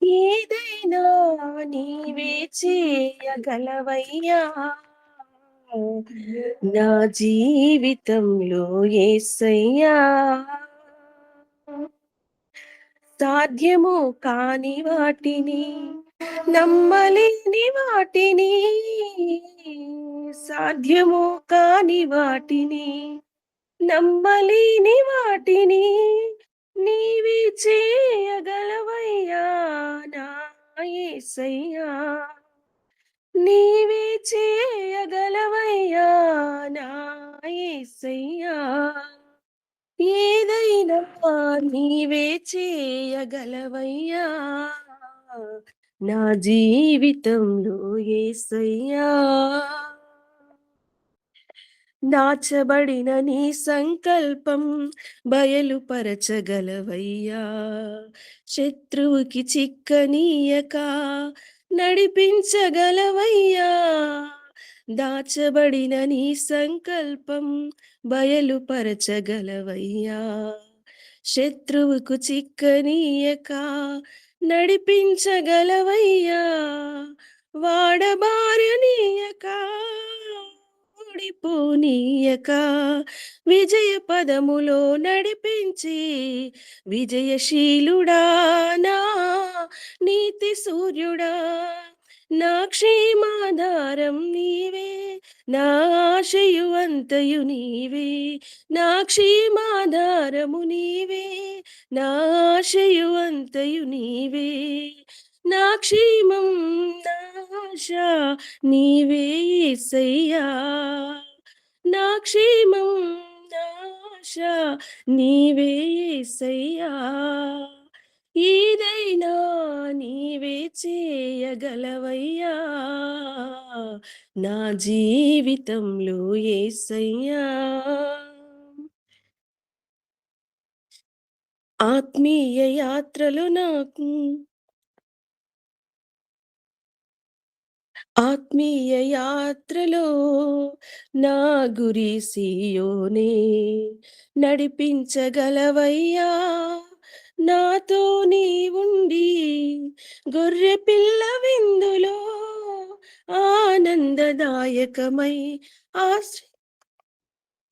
ఏదైనా నీవే చేయగలవయ్యా, నా జీవితంలో యేసయ్యా. సాధ్యము కాని వాటిని, నమ్మలేని వాటిని, సాధ్యము కాని వాటిని, నమ్మలేని వాటిని నీవే చేయగలవయ్యా, నా యేసయ్యా. నీవే చేయగలవయ్యా, నా యేసయ్యా. ఏదైనా నీవే చేయగలవయ్యా, నా జీవితంలో యేసయ్యా. దాచబడిన నీ సంకల్పం బయలుపరచగలవయ్యా, శత్రువుకి చిక్కనీయక నడిపించగలవయ్యా. దాచబడిన నీ సంకల్పం బయలుపరచగలవయ్యా, శత్రువుకు చిక్కనీయక నడిపించగలవయ్యా. వాడబారనీయక ఓడిపోనీయక విజయ పదములో నడిపించి విజయశీలుడా, నా నీతి సూర్యుడా, నా క్షేమాధారం నీవే, నా ఆశయు అంతయు నీవే, నా క్షేమాధారము నీవే, నా ఆశయు అంతయు నీవే, నా క్షేమం నా ఆశ నీవే యేసయ్యా. నా క్షేమం నా ఆశ నీవే యేసయ్యా. ఏదైనా నీవే చేయగలవయ్యా, నా జీవితంలో యేసయ్యా. ఆత్మీయ యాత్రలు నాకు, ఆత్మీయ యాత్రలో నా గురి సీయోనే, నడిపించగలవయ్యా, నాతో నీ ఉండి గొర్రె పిల్ల విందులో ఆనందదాయకమై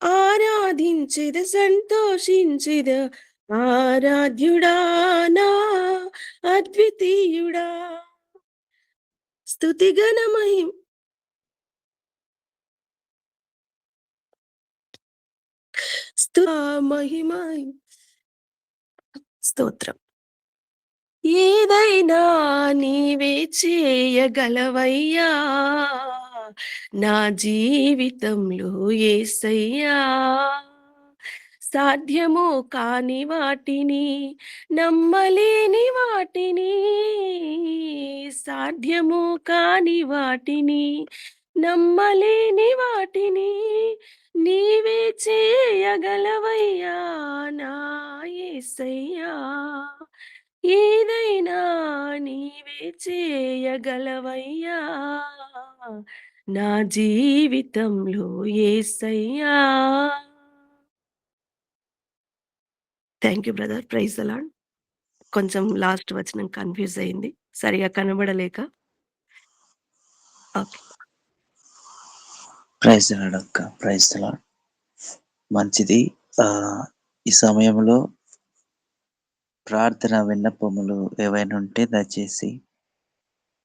ఆరాధించిద సంతోషించిద ఆరాధ్యుడా, నా అద్వితీయుడా. స్తుతిగణ మహిమ స్తోత్రం. ఏదైనా నీవే చేయగలవయ్యా, నా జీవితంలో యేసయ్యా. సాధ్యము కాని వాటిని, నమ్మలేని వాటిని, సాధ్యము కాని వాటిని, నమ్మలేని వాటిని నీవే చేయగలవయ్యా, నా యేసయ్యా. ఏదైనా నీవే చేయగలవయ్యా, నా జీవితంలో యేసయ్యా. Thank you brother. Praise the lord. కొంచెం లాస్ట్ వచనం కన్ఫ్యూజ్ అయింది, సరిగా కనబడలేక. ఓకే. ప్రైజ్ ద లార్డ్ అక్క. Praise the lord. మంచిది. ఈ సమయంలో ప్రార్థన విన్నపములు ఏవైనా ఉంటే దయచేసి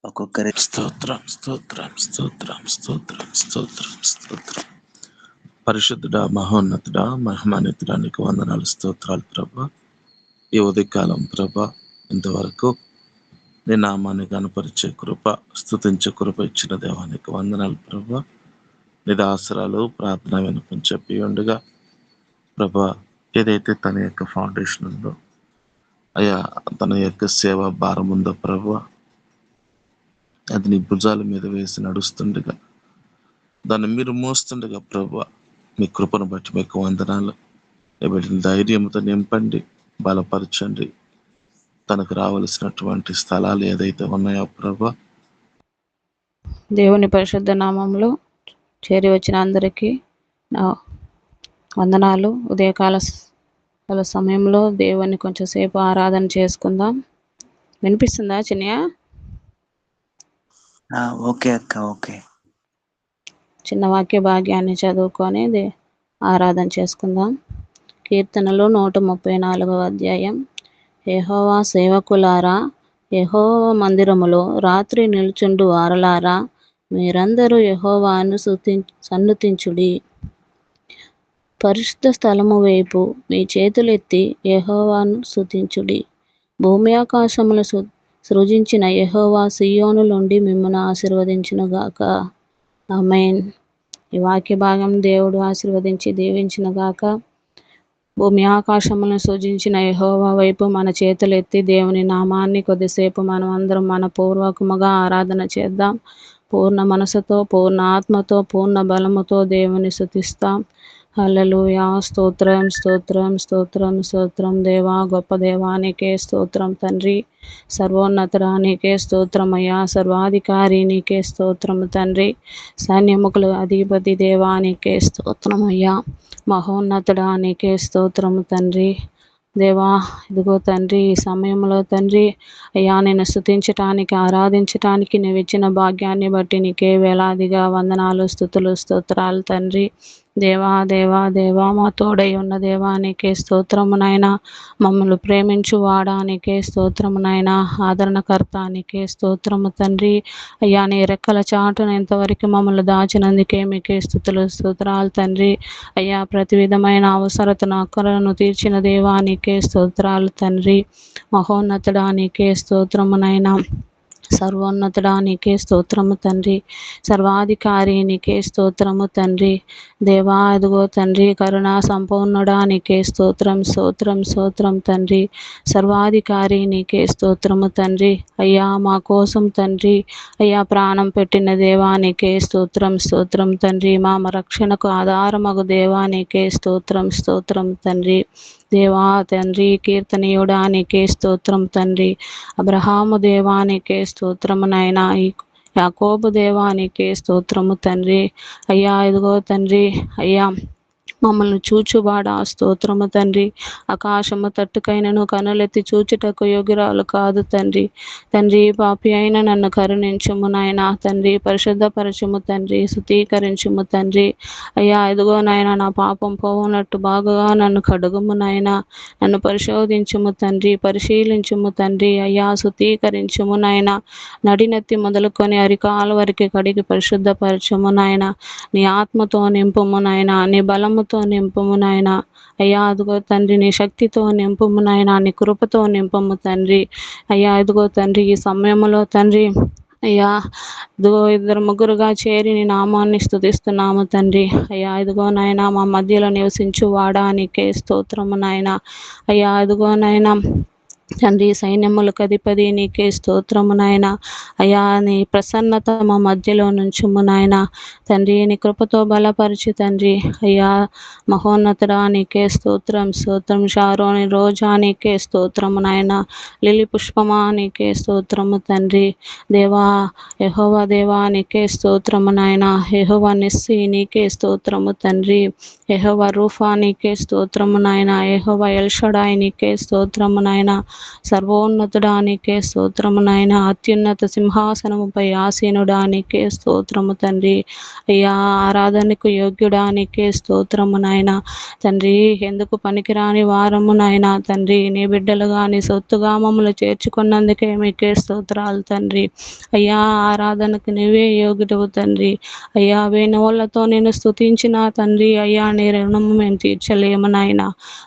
ఒక్కొక్కరి స్తోత్రం స్తోత్రం స్తోత్రం స్తోత్రం స్తోత్రం స్తోత్రం. పరిశుద్ధుడా, మహోన్నతుడా, మహిమాన్వితుడా, నీకు వందనాలు, స్తోత్రాలు ప్రభా. ఈ ఉదయకాలం ప్రభా, ఇంతవరకు నీ నామాన్ని కనపరిచే కృప, స్తుతించే కృప ఇచ్చిన దేవానికి వందనాలు ప్రభా. నీ దాసరాలు ప్రార్థన వినపని చెప్పి ఉండగా ప్రభా, ఏదైతే తన యొక్క ఫౌండేషన్ ఉందో అయ్యా, తన యొక్క సేవ భారం ఉందో ప్రభా, అది నీ భుజాల మీద వేసి నడుస్తుండగా, దాన్ని మీరు మోస్తుండగా ప్రభా, మీ కృపను బట్టి మీకు వందనాలు. వీటిని ధైర్యంతో నింపండి, బలపరచండి. తనకు రావలసినటువంటి స్థలాలు ఏదైతే ఉన్నాయో ప్రభా, దేవుని పరిశుద్ధ నామంలో చేరి వచ్చిన అందరికీ నా వందనాలు. ఉదయకాల సమయంలో దేవుని కొంచెం సేపు ఆరాధన చేసుకుందాం. వినిపిస్తుందా చిన్నయ్య? ఓకే అక్క, ఓకే. చిన్న వాక్య భాగ్యాన్ని చదువుకొని ఆరాధన చేసుకుందాం. కీర్తనలు 134వ అధ్యాయం. యెహోవా సేవకులారా, యెహోవా మందిరములో రాత్రి నిల్చుండు వారలారా, మీరందరూ యెహోవాను సన్నుతించుడి. పరిశుద్ధ స్థలము వైపు మీ చేతులెత్తి యెహోవాను స్తుతించుడి. భూమి ఆకాశములు సృజించిన యెహోవా సియోను నుండి మిమ్మును ఆశీర్వదించునుగాక. ఆమేన్. ఈ వాక్య భాగం దేవుడు ఆశీర్వదించి దీవించునుగాక. భూమి ఆకాశములను సృజించిన యెహోవా వైపు మన చేతులెత్తి దేవుని నామాన్ని కొద్దిసేపు మనం అందరం మనపూర్వకముగా ఆరాధన చేద్దాం. పూర్ణ మనసుతో, పూర్ణ ఆత్మతో, పూర్ణ బలముతో దేవుని స్తుతిస్తాం. హల్లెలూయా. స్తోత్రం, స్తోత్రం, స్తోత్రం, స్తోత్రం దేవా, గొప్ప దేవానికే స్తోత్రం తండ్రి. సర్వోన్నతుడా నీకే స్తోత్రమయ్యా. సర్వాధికారి నీకే స్తోత్రము తండ్రి. సైన్యములకు అధిపతి దేవా నీకే స్తోత్రమయ్యా. మహోన్నతుడా నీకే స్తోత్రము తండ్రి. దేవా, ఇదిగో తండ్రి, ఈ సమయంలో తండ్రి అయ్యా నేను స్తుతించటానికి, ఆరాధించటానికి నువ్వు ఇచ్చిన భాగ్యాన్ని బట్టి నీకే వేలాదిగా వందనాలు, స్తుతులు, స్తోత్రాలు తండ్రి. దేవా దేవా దేవా, మా తోడై ఉన్న దేవా నీకే స్తోత్రము నాయనా. మమ్మల్ని ప్రేమించు వాడా నీకే స్తోత్రము నాయనా. ఆదరణకర్త నీకే స్తోత్రము తండ్రి. అయ్యా నీ రెక్కల చాటున ఇంతవరకు మమ్మల్ని దాచినందుకే మీకే స్తుతులు, స్తోత్రాలు తండ్రి. అయ్యా ప్రతి విధమైన అవసరతను, అక్కరలను తీర్చిన దేవా నీకే స్తోత్రాలు తండ్రి. మహోన్నతుడా నీకే స్తోత్రము నాయనా. సర్వోన్నతుడా నీకే స్తోత్రము తండ్రి. సర్వాధికారి నీకే స్తోత్రము తండ్రి. దేవా అదుగో తండ్రి, కరుణా సంపూర్ణుడా నీకే స్తోత్రం, స్తోత్రం, స్తోత్రం తండ్రి. సర్వాధికారి నీకే స్తోత్రము తండ్రి. అయ్యా మా కోసం తండ్రి అయ్యా ప్రాణం పెట్టిన దేవా నీకే స్తోత్రం, స్తోత్రం తండ్రి. మా రక్షణకు ఆధారమగు దేవా నీకే స్తోత్రం, స్తోత్రం తండ్రి. దేవా తండ్రి, కీర్తనీయుడా నీకే స్తోత్రం తండ్రి. అబ్రహాము దేవా నీకే స్తోత్రము నాయనా. యాకోబు దేవా నీకే స్తోత్రము తండ్రి. అయ్యా ఇదిగో తండ్రి అయ్యా మమ్మల్ని చూచువాడా స్తోత్రము తండ్రి. ఆకాశము తట్టుకైనను కనులెత్తి చూచుటకు యోగ్యురాలు కాదు తండ్రి. తండ్రి పాపి అయిన నన్ను కరుణించుము నాయన తండ్రి. పరిశుద్ధపరచుము తండ్రి, శుద్ధీకరించుము తండ్రి. అయ్యా ఇదిగో నాయన నా పాపం పోవునట్టు బాగుగా నన్ను కడుగుము నాయన. నన్ను పరిశోధించుము తండ్రి, పరిశీలించుము తండ్రి. అయ్యా శుద్ధీకరించుము నాయన. నడినెత్తి మొదలుకొని అరికాల వరకు కడిగి పరిశుద్ధపరచుము నాయన. నీ ఆత్మతో నింపుము నాయన, నీ బలముతో నింపుము నాయన. అయ్యా అదిగో తండ్రి నీ శక్తితో నింపుము నాయన, నీ కృపతో నింపుము తండ్రి. అయ్యా ఇదిగో తండ్రి ఈ సమయంలో తండ్రి అయ్యా ఇదిగో 2-3 చేరి నీ నామాన్ని స్తుతిస్తున్నాము తండ్రి. అయ్యా ఇదిగో నాయన మా మధ్యలో నివసించు వాడా నీకే స్తోత్రము నాయన. అయ్యా ఇదిగో నాయన తండ్రి, సైన్యములకు అధిపతి నీకే స్తోత్రము నాయన. అయ్యా నీ ప్రసన్నత మా మధ్యలో నుంచుము నాయన తండ్రి. నీ కృపతో బలపరిచి తండ్రి. అయ్యా మహోన్నతుడా నీకే స్తోత్రం, స్తోత్రం. షారోని రోజా నీకే స్తోత్రము నాయన. లిలి పుష్పమా నీకే స్తోత్రము తండ్రి. దేవా యెహోవా దేవా నీకే స్తోత్రము నాయన. యెహోవా నిస్సి నీకే స్తోత్రము తండ్రి. యెహోవా రూఫా నీకే స్తోత్రము నాయన. యెహోవా ఎల్షడాయి నీకే స్తోత్రము నాయన. సర్వోన్నతుడా నీకే స్తోత్రము నాయన. అత్యున్నత సింహాసనముపై ఆసీనుడా నీకే స్తోత్రము తండ్రి. అయ్యా ఆరాధనకు యోగ్యుడా నీకే స్తోత్రము నాయన తండ్రి. ఎందుకు పనికిరాని వారము నాయన తండ్రి, నీ బిడ్డలుగా నీ సొత్తుగా మమ్మల్ని చేర్చుకున్నందుకే మీకే స్తోత్రాలు తండ్రి. అయ్యా ఆరాధనకు నీవే యోగ్యుడవు తండ్రి. అయ్యా వేణువులతో నేను స్తుతించిన తండ్రి అయ్యా నీ రుణము మేము తీర్చలేము నాయన.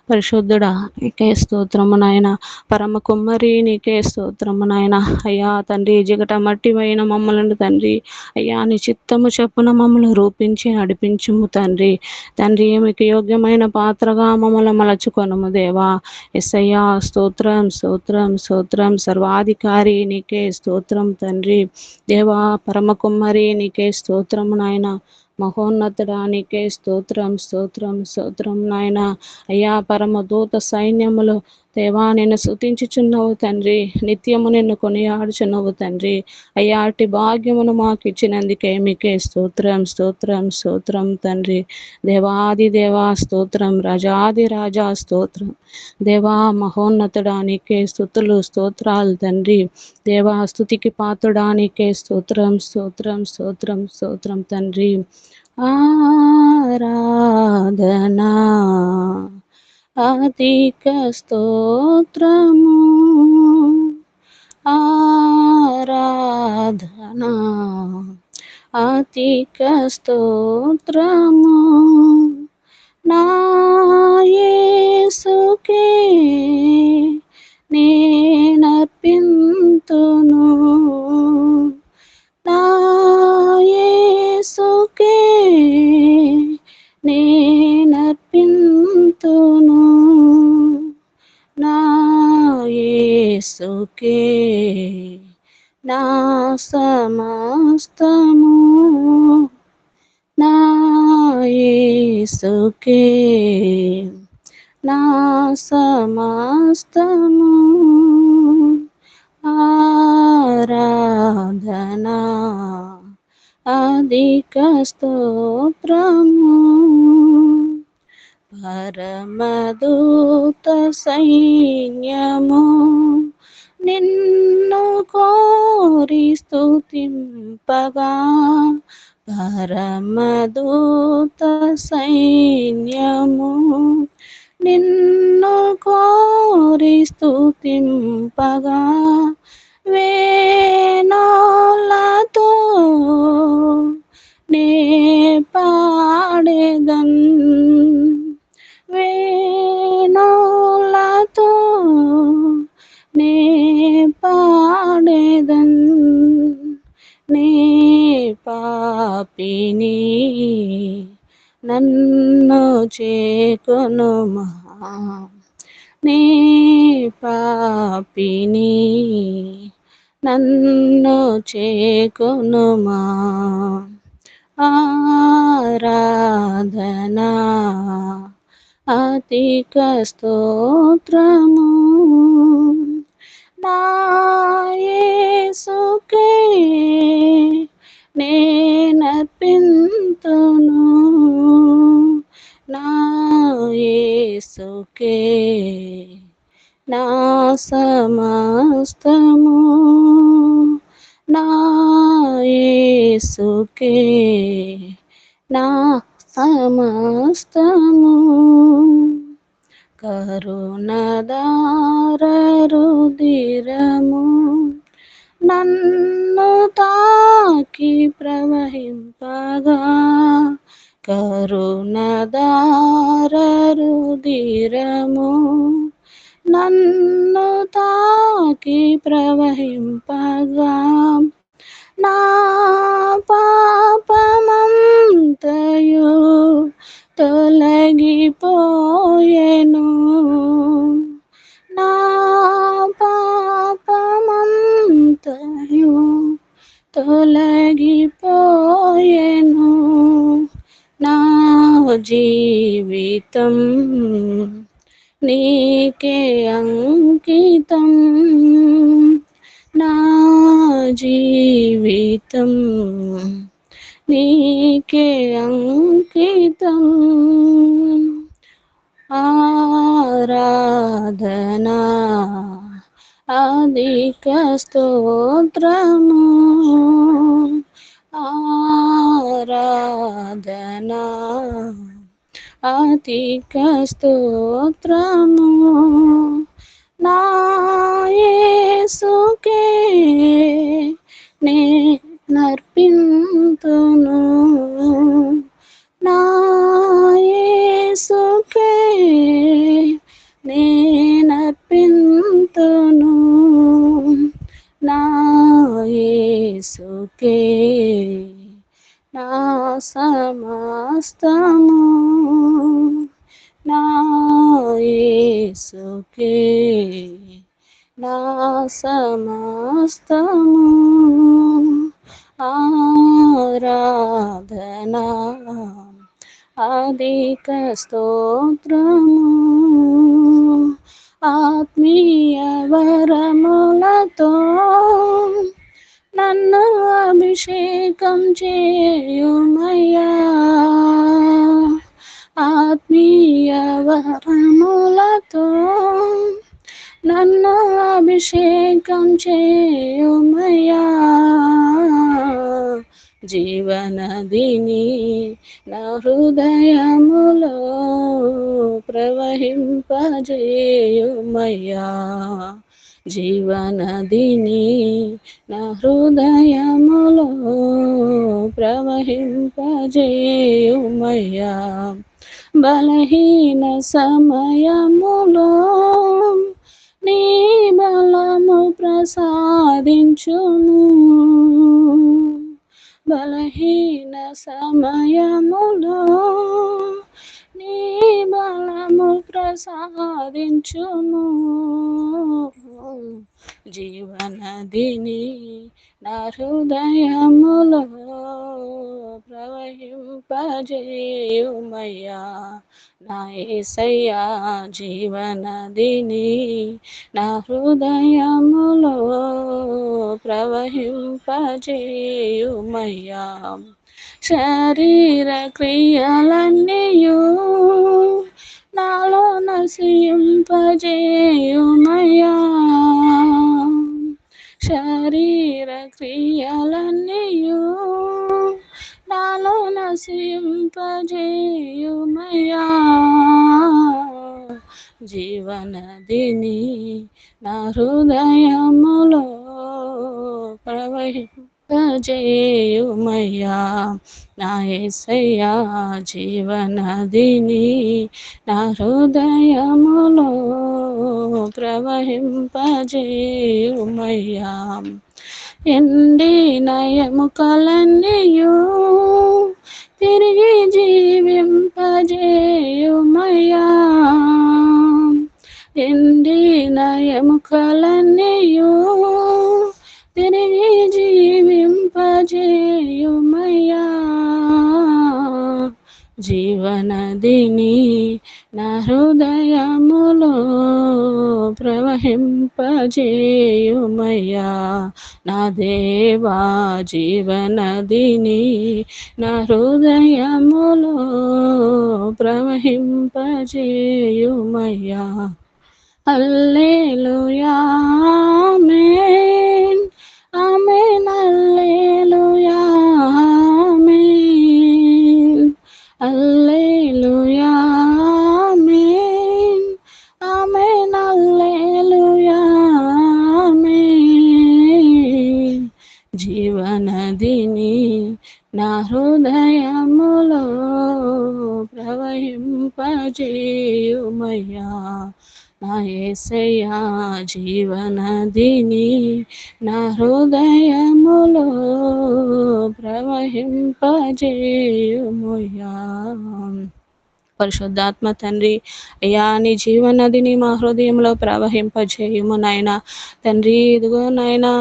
పరిశుద్ధుడా నీకే స్తోత్రము నాయన. పరమ కుమ్మరి నీకే స్తోత్రము నాయన. అయ్యా తండ్రి జిగట మట్టివైన మమ్మల్ని తండ్రి అయ్యా నీ చిత్తము చొప్పున మమ్మల్ని రూపించి నడిపించుము తండ్రి. తండ్రి మీకు యోగ్యమైన పాత్రగా మమ్మల్ని మలచుకొనుము దేవా. యేసయ్యా స్తోత్రం, స్తోత్రం, స్తోత్రం. సర్వాధికారి నీకే స్తోత్రం తండ్రి. దేవా పరమ కుమ్మరి నీకే స్తోత్రము నాయన. మహోన్నతుడా నీకే స్తోత్రం, స్తోత్రం, స్తోత్రం నాయన. అయ్యా పరమ దూత సైన్యములు దేవా నిన్ను స్తుతించుచున్నావు తండ్రి, నిత్యము నిన్ను కొనియాడుచున్నావు తండ్రి. అయ్యా అట్టి భాగ్యమును మాకు ఇచ్చినందుకే మీకే స్తోత్రం స్తోత్రం స్తోత్రం తండ్రి. దేవాది దేవా స్తోత్రం, రాజాది రాజా స్తోత్రం. దేవా మహోన్నతుడానికే స్తుతులు స్తోత్రాలు తండ్రి. దేవా స్తుతికి పాత్రుడానికే స్తోత్రం స్తోత్రం స్తోత్రం స్తోత్రం తండ్రి. ఆరాధనా అధిక స్తోత్రము, ఆరాధనా అధిక స్తోత్రము నా యేసుకే నేనర్పింతును, నా యేసుకే నేనర్పింతును, నా యేసుకే నా సమస్తము, నా యేసుకే నా సమస్తము. ఆరాధనా అధిక స్తోత్రము, పరమదూత సైన్యము నిన్ను కోరి స్తుతింపగా, పరమదూత సైన్యము నిన్ను కోరి స్తుతింపగా, వేణోలతో నే పాడెదన్, వేణోలతో నే పాడెదన్, నే పాపిని నన్ను చేకొనుమా, నే పాపిని నన్ను చేకొనుమా. ఆరాధనా అధిక స్తోత్రము, నా యేసుకే నేనర్పింతును, నా యేసుకే నా సమస్తము, నా యేసుకే నా సమస్తము. కరుణదార రుధిరము నన్ను తాకి ప్రవహింపగా, కరుణదార రుధిరము నన్ను తాకి ప్రవహింపగా, నా పాపమంతయు తొలగిపోయెను, నా పాపమంతయు తొలగిపోయెను, నా జీవితం నీకే అంకితం, నా జీవితం నీకే అంకితం. ఆరాధనా అధిక స్తోత్రము, ఆరాధనా అధిక స్తోత్రము, నా యేసుకే నేనర్పింతును, నా యేసుకే నేనర్పింతును, నా యేసుకే నా సమస్తము, నా యేసుకే నా సమస్తము. ఆరాధనా అధిక స్తోత్రము, ఆత్మీయ వరములతో నన్ను అభిషేకం చేయుమయ్యా, ఆత్మీయ వరములతో నన్ను అభిషేకం చేయుమయ్యా, జీవనదిని నా హృదయములో ప్రవహింపజేయుమయ్యా, జీవనదిని నా హృదయములో ప్రవహింపజేయుమయ్యా, బలహీన సమయములో నీ బలము ప్రసాదించును, బలహీన సమయములో నీ బలము ప్రసాదించును, జీవనదిని నా హృదయములో ప్రవహింపజేయుమయ్యా, నా యేసయ్యా, జీవనదిని నా హృదయములో ప్రవహింపజేయుమయ్యా, శరీర క్రియలన్నీయు నాలో నశింపజేయుమయ్యా, శరీర క్రియలన్నీయు నాలో నశింపజేయుమయ్యా, జీవనదిని నా హృదయములో ప్రవహింపజేయుమయ్యా, నా యేసయ్యా, జీవనదిని నా హృదయములో ప్రవహింపజేయుమయ్యా, ఎండిన ఎముకలన్నీయు తిరిగి జీవింపజేయుమయ్యా, ఎండిన ఎముకలన్నీయు తిరిగి జీవింపజేయుమయ్యా, జీవనదిని నా హృదయములో ప్రవహింపజేయుమయ్యా, నా దేవా, జీవనదిని నా హృదయములో ప్రవహింపజేయుమయ్యా, హల్లెలూయా, ఆమేన్, ఆమేన్, హల్లెలూయా, ఆమేన్, హల్లెలూయా, ఆమేన్, ఆమేన్, హల్లెలూయా, ఆమేన్, జీవనదిని నా హృదయములో ప్రవహింపజేయుమయ్యా, నా యేసయ్యా, జీవనదిని నా హృదయములో ప్రవహింపజేయుమయ్యా, పరిశుద్ధాత్మ తండ్రి, అయ్యా, నీ జీవనదిని మా హృదయంలో ప్రవహింపజేయుము నాయనా. తండ్రి, ఇదిగో నాయనా,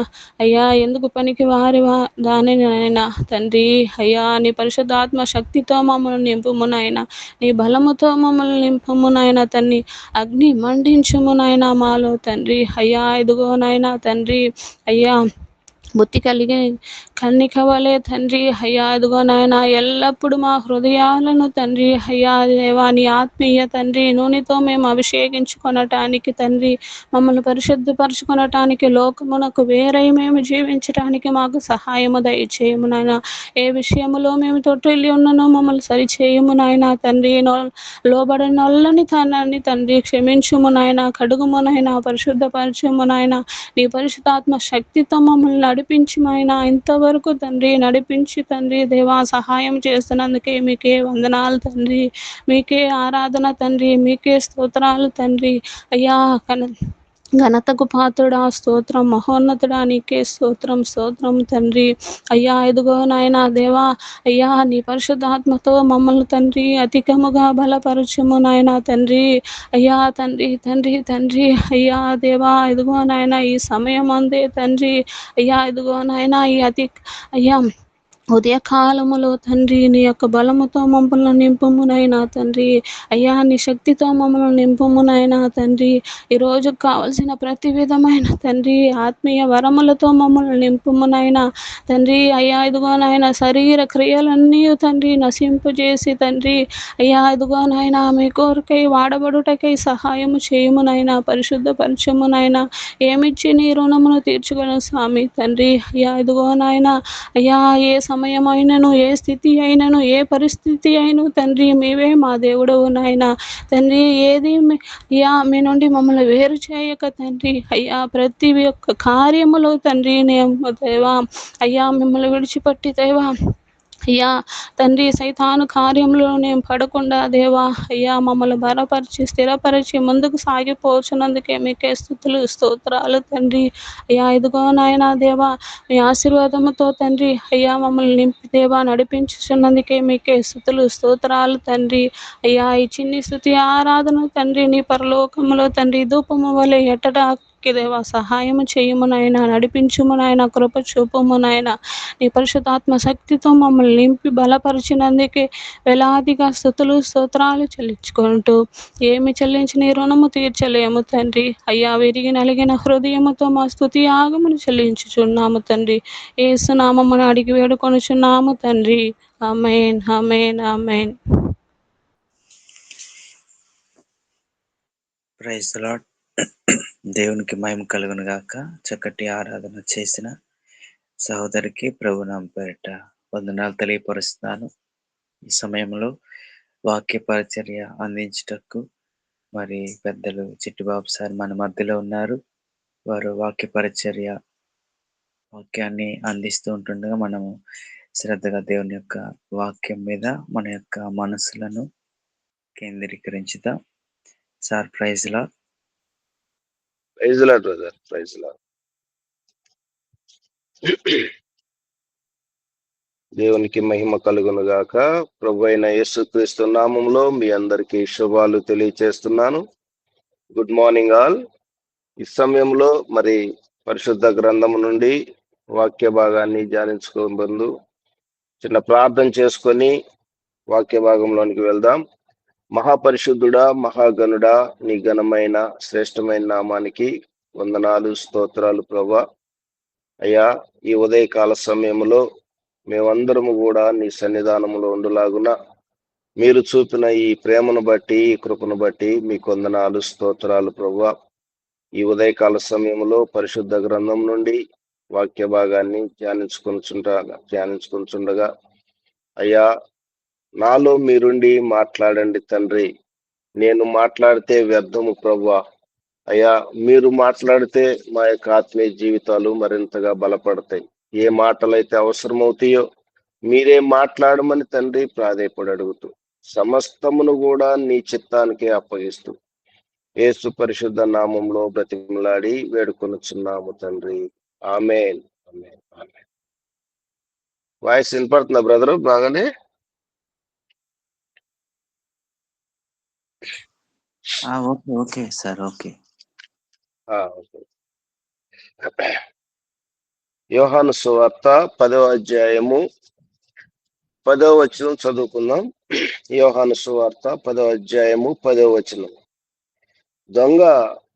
అయ్యా, ఎందుకు పనికి వారి దాని నాయనా తండ్రి, అయ్యా, నీ పరిశుద్ధాత్మ శక్తితో మమ్మల్ని నింపుము నాయనా, నీ బలముతో మమ్మల్ని నింపుము నాయనా తండ్రి, అగ్ని మండించుము నాయనా మాలో తండ్రి, అయ్యా, ఇదిగో నాయనా తండ్రి, అయ్యా, బుద్ధి కలిగి కన్నిక వలె తండ్రి, అయ్యా, ఇదిగో నాయన, ఎల్లప్పుడూ మా హృదయాలను తండ్రి, అయ్యా దేవా, నీ ఆత్మీయ తండ్రి నూనెతో మేము అభిషేకించుకొనటానికి తండ్రి, మమ్మల్ని పరిశుద్ధపరచుకొనటానికి, లోకమునకు వేరై మేము జీవించటానికి మాకు సహాయము దయచేయము నాయన. ఏ విషయములో మేము తొట్టిల్లి ఉన్నానో మమ్మల్ని సరిచేయము నాయన తండ్రి, లోబడిన నొల్లని తనాన్ని తండ్రి క్షమించుము నాయన, కడుగుము నాయన, పరిశుద్ధపరచుము నాయన, నీ పరిశుద్ధాత్మ శక్తితో మమ్మల్ని నడిపించి నాయన, ఇంతవరకు తండ్రి నడిపించి తండ్రి దేవా సహాయం చేస్తున్నందుకే మీకే వందనాలు తండ్రి, మీకే ఆరాధన తండ్రి, మీకే స్తోత్రాలు తండ్రి, అయ్యా, ఘనతకు పాత్రుడా స్తోత్రం, మహోన్నతుడా నీకే స్తోత్రం, స్తోత్రం తండ్రి, అయ్యా, ఇదిగో నాయన దేవా, అయ్యా, నీ పరిశుద్ధాత్మతో మమ్మల్ని తండ్రి అధికముగా బలపరచుము నాయన తండ్రి, అయ్యా, తండ్రి తండ్రి తండ్రి, అయ్యా దేవా, ఇదిగో నాయన ఈ సమయం అందే తండ్రి, అయ్యా, ఇదిగో నాయన ఈ అయ్యా ఉదయకాలములో తండ్రి నీ యొక్క బలముతో మమ్మల్ని నింపుమునైనా తండ్రి. అయ్యా నీ శక్తితో మమ్మల్ని నింపుమునైనా తండ్రి. ఈరోజు కావలసిన ప్రతి విధమైన తండ్రి ఆత్మీయ వరములతో మమ్మల్ని నింపుమునైనా తండ్రి. అయ్యా ఇదిగోనైనా శరీర క్రియలన్నీ తండ్రి నశింపజేసి తండ్రి అయ్యా ఇదిగోనైనా మీ కోరికై వాడబడుటకై సహాయము చేయమునైనా, పరిశుద్ధపరచమునైనా. ఏమిచ్చి నీ రుణమును తీర్చగలను స్వామి తండ్రి. అయ్యా ఇదిగోనైనా అయ్యా ఏ సమయమైనను, ఏ స్థితి అయినను, ఏ పరిస్థితి అయిను తండ్రి మీవే మా దేవుడవు నాయన తండ్రి. ఏది అయ్యా మీ నుండి మమ్మల్ని వేరు చేయక తండ్రి అయ్యా ప్రతి ఒక్క కార్యములో తండ్రి నేను దేవా అయ్యా మిమ్మల్ని విడిచిపెట్టి దేవా అయ్యా తండ్రి సైతాను కార్యంలో నేను పడకుండా దేవా అయ్యా మమ్మల్ని బలపరిచి స్థిరపరిచి ముందుకు సాగిపోచున్నందుకే మీకే స్తుతులు స్తోత్రాలు తండ్రి. అయ్యా ఇదిగో నాయనా దేవా మీ ఆశీర్వాదముతో తండ్రి అయ్యా మమ్మల్ని నింపి దేవా నడిపించుచున్నందుకే మీకే స్తుతులు స్తోత్రాలు తండ్రి. అయ్యా ఈ చిన్ని స్తుతి ఆరాధన తండ్రి నీ పరలోకములో తండ్రి ధూపము వలె ఎట్టడానికి దేవా సహాయము చేయుమునైనా, నడిపించుమునైనా, కృప చూపుమునైనా. నీ పరిశుద్ధాత్మ శక్తితో మమ్మల్ని నింపి బలపరిచినందుకే వేలాదిగా స్తుతులు స్తోత్రాలు చెల్లించుకుంటూ ఏమి చెల్లించి నీ రుణము తీర్చలేము తండ్రి. అయ్యా విరిగి నలిగిన హృదయముతో మా స్తుతి యాగమును చెల్లించుచున్నాము తండ్రి. యేసు నామమున అడిగి వేడుకొనుచున్నాము తండ్రి. ఆమేన్, ఆమేన్, ఆమేన్. Praise the lord. దేవునికి మహిమ కలుగును గాక. చక్కటి ఆరాధన చేసిన సహోదరికి ప్రభు నామ పేరిట వందనాలు తెలియపరుస్తున్నాను. ఈ సమయంలో వాక్య పరిచర్య అందించుటకు మరి పెద్దలు చిట్టిబాబు సార్ మన మధ్యలో ఉన్నారు. వారు వాక్య పరిచర్య వాక్యాన్ని అందిస్తూ ఉంటుండగా మనము శ్రద్ధగా దేవుని యొక్క వాక్యం మీద మన యొక్క మనసులను కేంద్రీకరించుదాం. సార్ ప్రైజ్ లా praise lord brother, praise lord. దేవునికి మహిమ కలుగును గాక. ప్రభు అయిన యేసుక్రీస్తు నామంలో మీ అందరికీ శుభాలు తెలియచేస్తున్నాను. Good morning all. ఈ సమయంలో మరి పరిశుద్ధ గ్రంథము నుండి వాక్య భాగాన్ని ధ్యానించుకోబోదు చిన్న ప్రార్థన చేసుకొని వాక్య భాగంలోనికి వెళ్దాం. మహాపరిశుద్ధుడా, మహాగణుడా, నీ ఘనమైన శ్రేష్టమైన నామానికి వందనాలు, స్తోత్రాలు ప్రభా. అయ్యా ఈ ఉదయకాల సమయంలో మేమందరము కూడా నీ సన్నిధానంలో ఉండులాగున మీరు చూపిన ఈ ప్రేమను బట్టి, ఈ కృపను బట్టి మీకు వందనాలు, స్తోత్రాలు ప్రభువా. ఈ ఉదయకాల సమయంలో పరిశుద్ధ గ్రంథం నుండి వాక్య భాగాన్ని ధ్యానించుకుంటుండగా అయ్యా నాలో మీరుండి మాట్లాడండి తండ్రి. నేను మాట్లాడితే వ్యర్థము ప్రభువా. అయ్యా మీరు మాట్లాడితే మా యొక్క ఆత్మీయ జీవితాలు మరింతగా బలపడతాయి. ఏ మాటలైతే అవసరమవుతాయో మీరే మాట్లాడమని తండ్రి ప్రాధేయపడి అడుగుతూ సమస్తమును కూడా నీ చిత్తానికే అప్పగిస్తూ యేసు పరిశుద్ధ నామంలో బ్రతిమలాడి వేడుకొనుచున్నాము తండ్రి. ఆమేన్, ఆమేన్, ఆమేన్. వాయిస్ వినపడుతుందా బ్రదరు? బాగానే ఓకే ఓకే సార్ ఓకే. యోహాను సువార్త 10వ అధ్యాయము 10వ వచనం చదువుకుందాం. యోహాను సువార్త 10వ అధ్యాయము 10వ వచనం.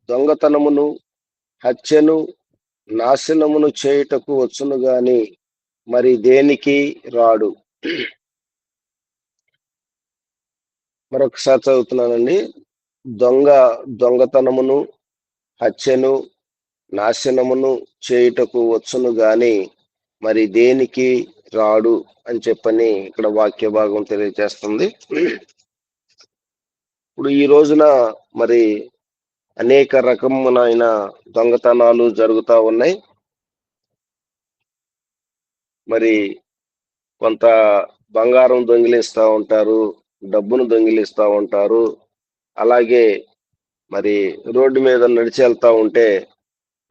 దొంగతనమును, హత్యను, నాశనమును చేయుటకు వచ్చును గాని మరి దేనికి రాడు. మరొకసారి చదువుతున్నానండి. దొంగతనమును, హత్యను, నాశనమును చేయుటకు వచ్చును గాని మరి దేనికి రాడు అని చెప్పని ఇక్కడ వాక్య భాగం తెలియజేస్తుంది. ఇప్పుడు ఈ రోజున మరి అనేక రకములైన దొంగతనాలు జరుగుతూ ఉన్నాయి. మరి కొంత బంగారం దొంగిలిస్తూ ఉంటారు, డబ్బును దొంగిలిస్తూ ఉంటారు. అలాగే మరి రోడ్డు మీద నడిచి వెళ్తా ఉంటే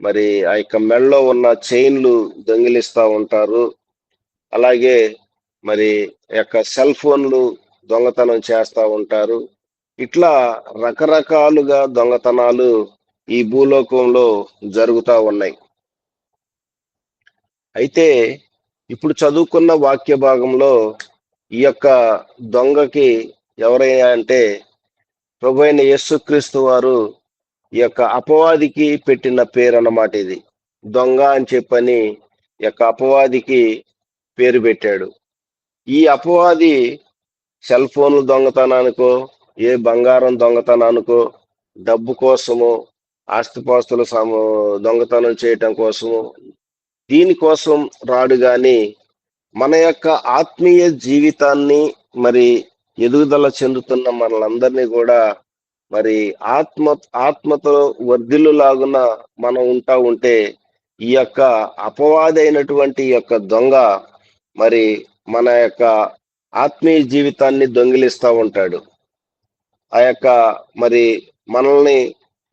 మరి ఆ యొక్క మెడలో ఉన్న చైన్లు దొంగిలిస్తూ ఉంటారు. అలాగే మరి యొక్క సెల్ ఫోన్లు దొంగతనం చేస్తూ ఉంటారు. ఇట్లా రకరకాలుగా దొంగతనాలు ఈ భూలోకంలో జరుగుతూ ఉన్నాయి. అయితే ఇప్పుడు చదువుకున్న వాక్య భాగంలో ఈ యొక్క దొంగకి ఎవరైనా అంటే ప్రభువైన యేసుక్రీస్తు వారు ఈ యొక్క అపవాదికి పెట్టిన పేరు అన్నమాట. ఇది దొంగ అని చెప్పని ఈ యొక్క అపవాదికి పేరు పెట్టాడు. ఈ అపవాది సెల్ ఫోన్లు దొంగతనానికో, ఏ బంగారం దొంగతనానికో, డబ్బు కోసము, ఆస్తిపాస్తుల దొంగతనం చేయటం కోసము, దీనికోసం రాడు గాని మన యొక్క ఆత్మీయ జీవితాన్ని మరి ఎదుగుదల చెందుతున్న మనలందరినీ కూడా మరి ఆత్మతో వర్ధిల్లులాగున మనం ఉంటే ఈ యొక్క అపవాది అయినటువంటి ఈ యొక్క దొంగ మరి మన యొక్క ఆత్మీయ జీవితాన్ని దొంగిలిస్తూ ఉంటాడు. ఆ యొక్క మరి మనల్ని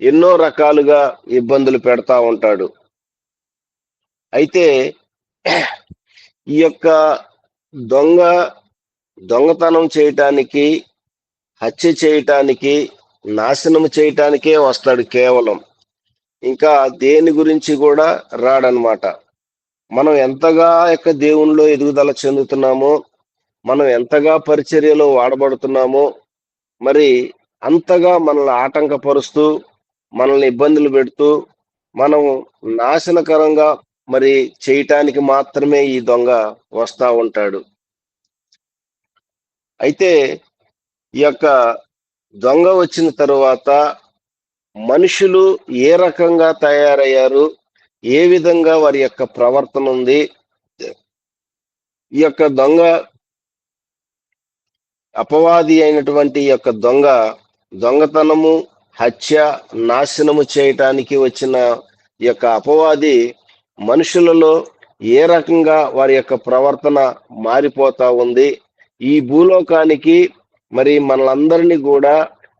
ఎన్నో రకాలుగా ఇబ్బందులు పెడతా ఉంటాడు. అయితే ఈ యొక్క దొంగతనం చేయటానికి, హత్య చేయటానికి, నాశనం చేయటానికే వస్తాడు కేవలం. ఇంకా దేని గురించి కూడా రాడనమాట. మనం ఎంతగా యొక్క దేవునిలో ఎదుగుదల చెందుతున్నామో, మనం ఎంతగా పరిచర్యలో వాడబడుతున్నామో మరి అంతగా మనల్ని ఆటంకపరుస్తూ, మనల్ని ఇబ్బందులు పెడుతూ, మనం నాశనకరంగా మరి చేయటానికి మాత్రమే ఈ దొంగ వస్తా ఉంటాడు. అయితే ఈ యొక్క దొంగ వచ్చిన తరువాత మనుషులు ఏ రకంగా తయారయ్యారు, ఏ విధంగా వారి యొక్క ప్రవర్తన ఉంది, ఈ యొక్క దొంగ అపవాది అయినటువంటి ఈ యొక్క దొంగతనము, హత్య, నాశనము చేయటానికి వచ్చిన ఈ యొక్క అపవాది మనుషులలో ఏ రకంగా వారి యొక్క ప్రవర్తన మారిపోతా ఉంది, ఈ భూలోకానికి మరి మనలందరినీ కూడా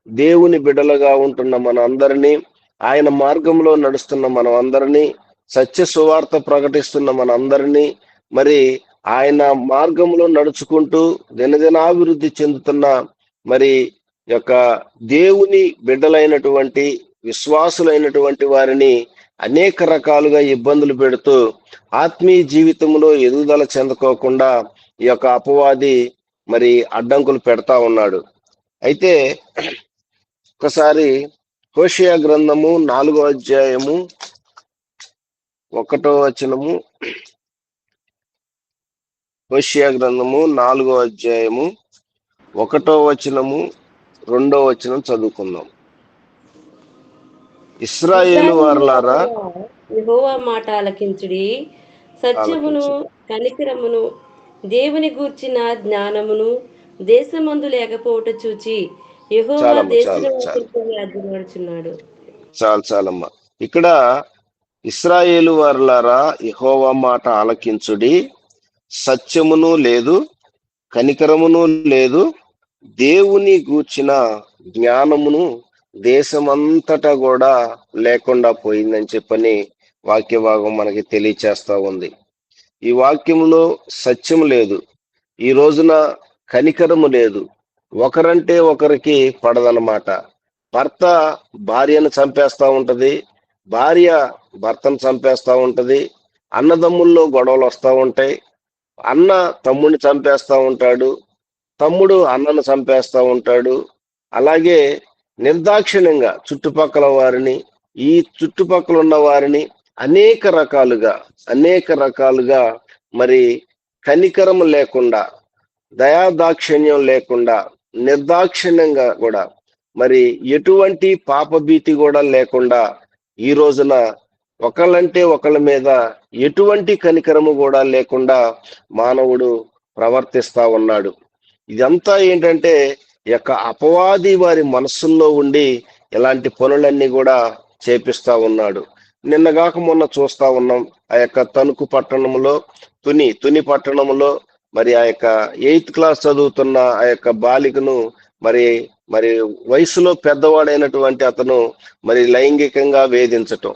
దేవుని బిడ్డలుగా ఉంటున్న మనందరినీ, ఆయన మార్గంలో నడుస్తున్న మనం అందరినీ, సత్య సువార్త ప్రకటిస్తున్న మనందరినీ, మరి ఆయన మార్గంలో నడుచుకుంటూ దినదినాభివృద్ధి చెందుతున్న మరి యొక్క దేవుని బిడ్డలైనటువంటి విశ్వాసులైనటువంటి వారిని అనేక రకాలుగా ఇబ్బందులు పెడుతూ ఆత్మీయ జీవితంలో ఎదుగుదల చెందుకోకుండా ఈ యొక్క అపవాది మరి అడ్డంకులు పెడతా ఉన్నాడు. అయితే ఒకసారి హోషేయ గ్రంథము 4వ అధ్యాయము 1వ వచనము, హోషేయ గ్రంథము 4వ అధ్యాయము 1వ వచనము 2వ వచనం చదువుకుందాం. ఇశ్రాయేలు వారలారా, యెహోవా మాట ఆలకించుడి, సత్యమును కనికరమును దేవుని గూర్చిన జ్ఞానమును దేశమందు లేకపోవట చూచి యెహోవా దేశమున్నాడు. చాలమ్మా. ఇక్కడ ఇశ్రాయేలు వారలారా, యెహోవా మాట ఆలకించుడి, సత్యమును లేదు, కనికరమును లేదు, దేవుని గూర్చిన జ్ఞానమును దేశమంతటా కూడా లేకుండా పోయిందని చెప్పని వాక్య భాగం మనకి తెలియచేస్తా ఉంది. ఈ వాక్యంలో సత్యము లేదు, ఈ రోజున కనికరము లేదు, ఒకరంటే ఒకరికి పడదనమాట. భర్త భార్యను చంపేస్తా ఉంటది, భార్య భర్తను చంపేస్తా ఉంటది, అన్నదమ్ముల్లో గొడవలు వస్తూ ఉంటాయి, అన్న తమ్ముడిని చంపేస్తా ఉంటాడు, తమ్ముడు అన్నను చంపేస్తా ఉంటాడు. అలాగే నిర్దాక్షిణ్యంగా చుట్టుపక్కల వారిని, ఈ చుట్టుపక్కల ఉన్న వారిని అనేక రకాలుగా మరి కనికరం లేకుండా, దయాదాక్షిణ్యం లేకుండా, నిర్దాక్షిణ్యంగా కూడా మరి ఎటువంటి పాపభీతి కూడా లేకుండా ఈ రోజున ఒకళ్ళంటే ఒకళ్ళ మీద ఎటువంటి కనికరము కూడా లేకుండా మానవుడు ప్రవర్తిస్తా ఉన్నాడు. ఇదంతా ఏంటంటే యొక్క అపవాది వారి మనస్సుల్లో ఉండి ఇలాంటి పనులన్నీ కూడా చేపిస్తా ఉన్నాడు. నిన్నగాక మొన్న చూస్తా ఉన్నాం, ఆ యొక్క తణుకు పట్టణంలో, తుని పట్టణంలో మరి ఆ యొక్క 8th క్లాస్ చదువుతున్న ఆ యొక్క బాలికను మరి వయసులో పెద్దవాడైనటువంటి అతను మరి లైంగికంగా వేధించటం.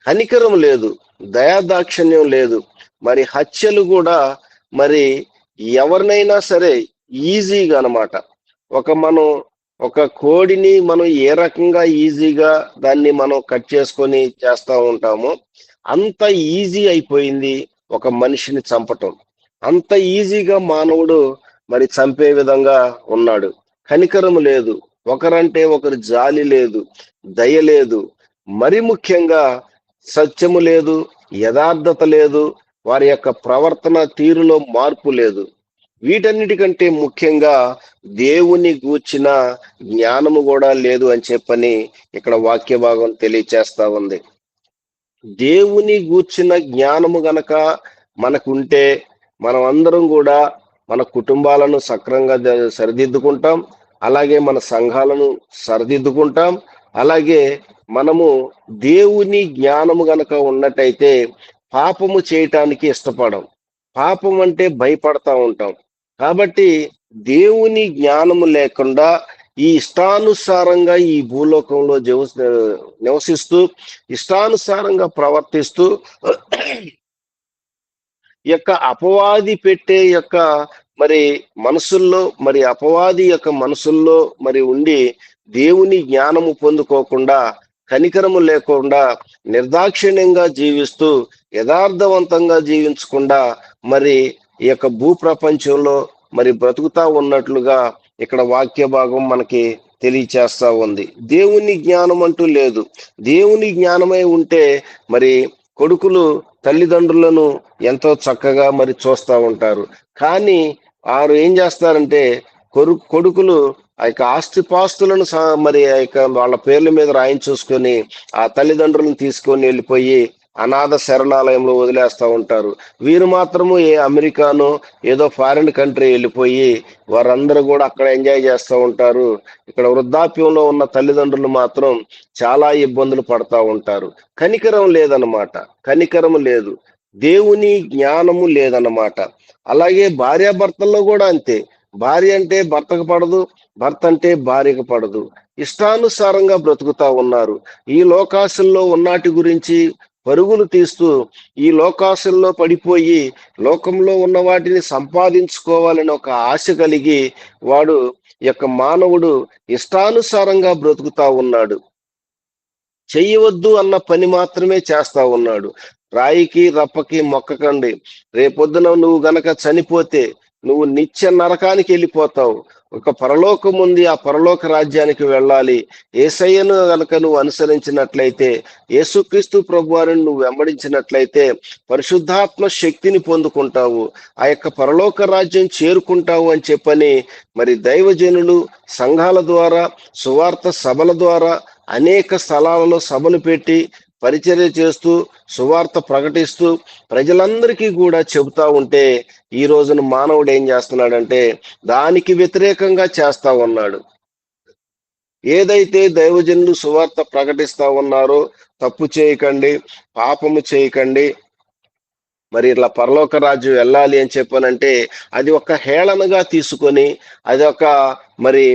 కనికరం లేదు, దయాదాక్షిణ్యం లేదు, మరి హత్యలు కూడా మరి ఎవరినైనా సరే ఈజీగా అన్నమాట. ఒక కోడిని మనం ఏ రకంగా ఈజీగా దాన్ని మనం కట్ చేసుకొని చేస్తూ ఉంటామో అంత ఈజీ అయిపోయింది ఒక మనిషిని చంపటం. అంత ఈజీగా మానవుడు మరి చంపే విధంగా ఉన్నాడు. కనికరము లేదు, ఒకరంటే ఒకరు జాలి లేదు, దయ లేదు, మరి ముఖ్యంగా సత్యము లేదు, యథార్థత లేదు, వారి యొక్క ప్రవర్తన తీరులో మార్పు లేదు. వీటన్నిటికంటే ముఖ్యంగా దేవుని గూర్చిన జ్ఞానము కూడా లేదు అని చెప్పని ఇక్కడ వాక్య భాగం తెలియచేస్తా ఉంది. దేవుని గూర్చిన జ్ఞానము గనక మనకుంటే మనం అందరం కూడా మన కుటుంబాలను సక్రంగా సరిదిద్దుకుంటాం, అలాగే మన సంఘాలను సరిదిద్దుకుంటాం. అలాగే మనము దేవుని జ్ఞానము గనక ఉన్నట్టయితే పాపము చేయటానికి ఇష్టపడం, పాపం అంటే భయపడతా ఉంటాం. కాబట్టి దేవుని జ్ఞానము లేకుండా ఈ ఇష్టానుసారంగా ఈ భూలోకంలో నివసిస్తూ ఇష్టానుసారంగా ప్రవర్తిస్తూ యొక్క అపవాది పెట్టే యొక్క మరి మనసుల్లో మరి అపవాది యొక్క మనసుల్లో మరి ఉండి దేవుని జ్ఞానము పొందుకోకుండా, కనికరము లేకుండా, నిర్దాక్షిణ్యంగా జీవిస్తూ యథార్థవంతంగా జీవించకుండా మరి ఈ యొక్క భూప్రపంచంలో మరి బ్రతుకుతా ఉన్నట్లుగా ఇక్కడ వాక్య భాగం మనకి తెలియచేస్తా ఉంది. దేవుని జ్ఞానం అంటూ లేదు. దేవుని జ్ఞానమై ఉంటే మరి కొడుకులు తల్లిదండ్రులను ఎంతో చక్కగా మరి చూస్తూ ఉంటారు. కానీ వారు ఏం చేస్తారంటే కొడుకులు ఆ యొక్క ఆస్తిపాస్తులను మరి ఆ యొక్క వాళ్ళ పేర్ల మీద చూసుకొని ఆ తల్లిదండ్రులను తీసుకొని వెళ్ళిపోయి అనాథ శరణాలయంలో వదిలేస్తూ ఉంటారు. వీరు మాత్రము ఏ అమెరికానో ఏదో ఫారిన్ కంట్రీ వెళ్ళిపోయి వారందరూ కూడా అక్కడ ఎంజాయ్ చేస్తూ ఉంటారు. ఇక్కడ వృద్ధాప్యంలో ఉన్న తల్లిదండ్రులు మాత్రం చాలా ఇబ్బందులు పడతా ఉంటారు. కనికరం లేదన్నమాట, కనికరం లేదు, దేవుని జ్ఞానము లేదన్నమాట. అలాగే భార్యాభర్తల్లో కూడా అంతే. భార్య అంటే భర్తకు పడదు, భర్త అంటే భార్యకు పడదు. ఇష్టానుసారంగా బ్రతుకుతా ఉన్నారు. ఈ లోకాశల్లో ఉన్నాటి గురించి పరుగులు తీస్తూ ఈ లోకాశల్లో పడిపోయి లోకంలో ఉన్న వాటిని సంపాదించుకోవాలని ఒక ఆశ కలిగి వాడు యొక్క మానవుడు ఇష్టానుసారంగా బ్రతుకుతా ఉన్నాడు. చెయ్యవద్దు అన్న పని మాత్రమే చేస్తా ఉన్నాడు. రాయికి రప్పకి మొక్కకండి. రేపొద్దున నువ్వు గనక చనిపోతే నువ్వు నిత్య నరకానికి వెళ్ళిపోతావు. ఒక పరలోకం ఉంది, ఆ పరలోక రాజ్యానికి వెళ్ళాలి. యేసయ్యను గనక నువ్వు అనుసరించినట్లయితే, యేసుక్రీస్తు ప్రభువారిని నువ్వు వెంబడించినట్లయితే పరిశుద్ధాత్మ శక్తిని పొందుకుంటావు, ఆ యొక్క పరలోక రాజ్యం చేరుకుంటావు అని చెప్పని మరి దైవజనులు సంఘాల ద్వారా, సువార్త సభల ద్వారా అనేక స్థలాలలో సభలు పెట్టి పరిచర్య చేస్తూ సువార్త ప్రకటిస్తూ ప్రజలందరికీ కూడా చెబుతా ఉంటే ఈ రోజున మానవుడు ఏం చేస్తున్నాడంటే దానికి వ్యతిరేకంగా చేస్తా ఉన్నాడు. ఏదైతే దైవజనులు సువార్త ప్రకటిస్తా ఉన్నారో, తప్పు చేయకండి, పాపము చేయకండి, మరి ఇట్లా పరలోక రాజ్యం వెళ్ళాలి అని చెప్పానంటే అది ఒక హేళనగా తీసుకొని అది ఒక మరి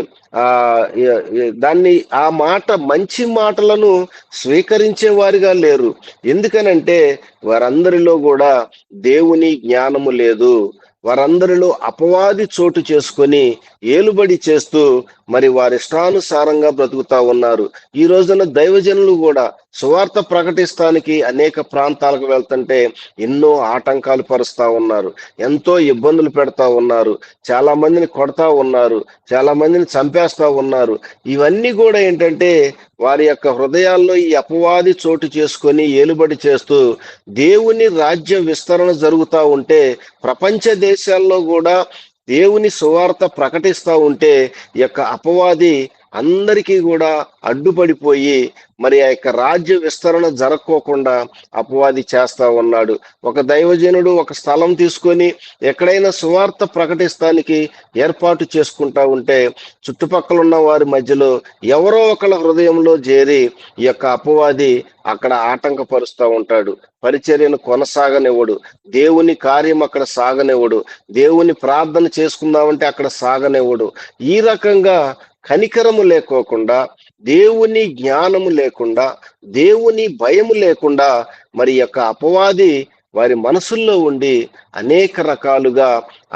దాన్ని ఆ మాట మంచి మాటలను స్వీకరించే వారిగా లేరు. ఎందుకనంటే వారందరిలో కూడా దేవుని జ్ఞానము లేదు. వారందరిలో అపవాది చోటు చేసుకొని ఏలుబడి చేస్తూ మరి వారి ఇష్టానుసారంగా బ్రతుకుతా ఉన్నారు. ఈ రోజున దైవజనులు కూడా సువార్త ప్రకటిస్తానికి అనేక ప్రాంతాలకు వెళ్తుంటే ఎన్నో ఆటంకాలు పరుస్తా ఉన్నారు, ఎంతో ఇబ్బందులు పెడతా ఉన్నారు, చాలా మందిని కొడతా ఉన్నారు, చాలా మందిని చంపేస్తా ఉన్నారు. ఇవన్నీ కూడా ఏంటంటే వారి యొక్క హృదయాల్లో ఈ అపవాది చోటు చేసుకొని ఏలుబడి చేస్తూ దేవుని రాజ్య విస్తరణ జరుగుతూ ఉంటే ప్రపంచ దేశాల్లో కూడా దేవుని సువార్త ప్రకటిస్తూ ఉంటే ఈ యొక్క అపవాది అందరికీ కూడా అడ్డుపడిపోయి మరి ఆ యొక్క రాజ్య విస్తరణ జరగకోకుండా అపవాది చేస్తా ఉన్నాడు. ఒక దైవజనుడు ఒక స్థలం తీసుకొని ఎక్కడైనా సువార్త ప్రకటిస్తానికి ఏర్పాటు చేసుకుంటా ఉంటే చుట్టుపక్కల ఉన్న వారి మధ్యలో ఎవరో ఒకళ్ళ హృదయంలో చేరి ఈ యొక్క అపవాది అక్కడ ఆటంకపరుస్తూ ఉంటాడు. పరిచర్యను కొనసాగనివ్వడు, దేవుని కార్యం అక్కడ సాగనివ్వడు, దేవుని ప్రార్థన చేసుకుందామంటే అక్కడ సాగనివ్వడు. ఈ రకంగా కనికరము లేకోకుండా, దేవుని జ్ఞానము లేకుండా, దేవుని భయము లేకుండా మరి యొక్క అపవాది వారి మనసుల్లో ఉండి అనేక రకాలుగా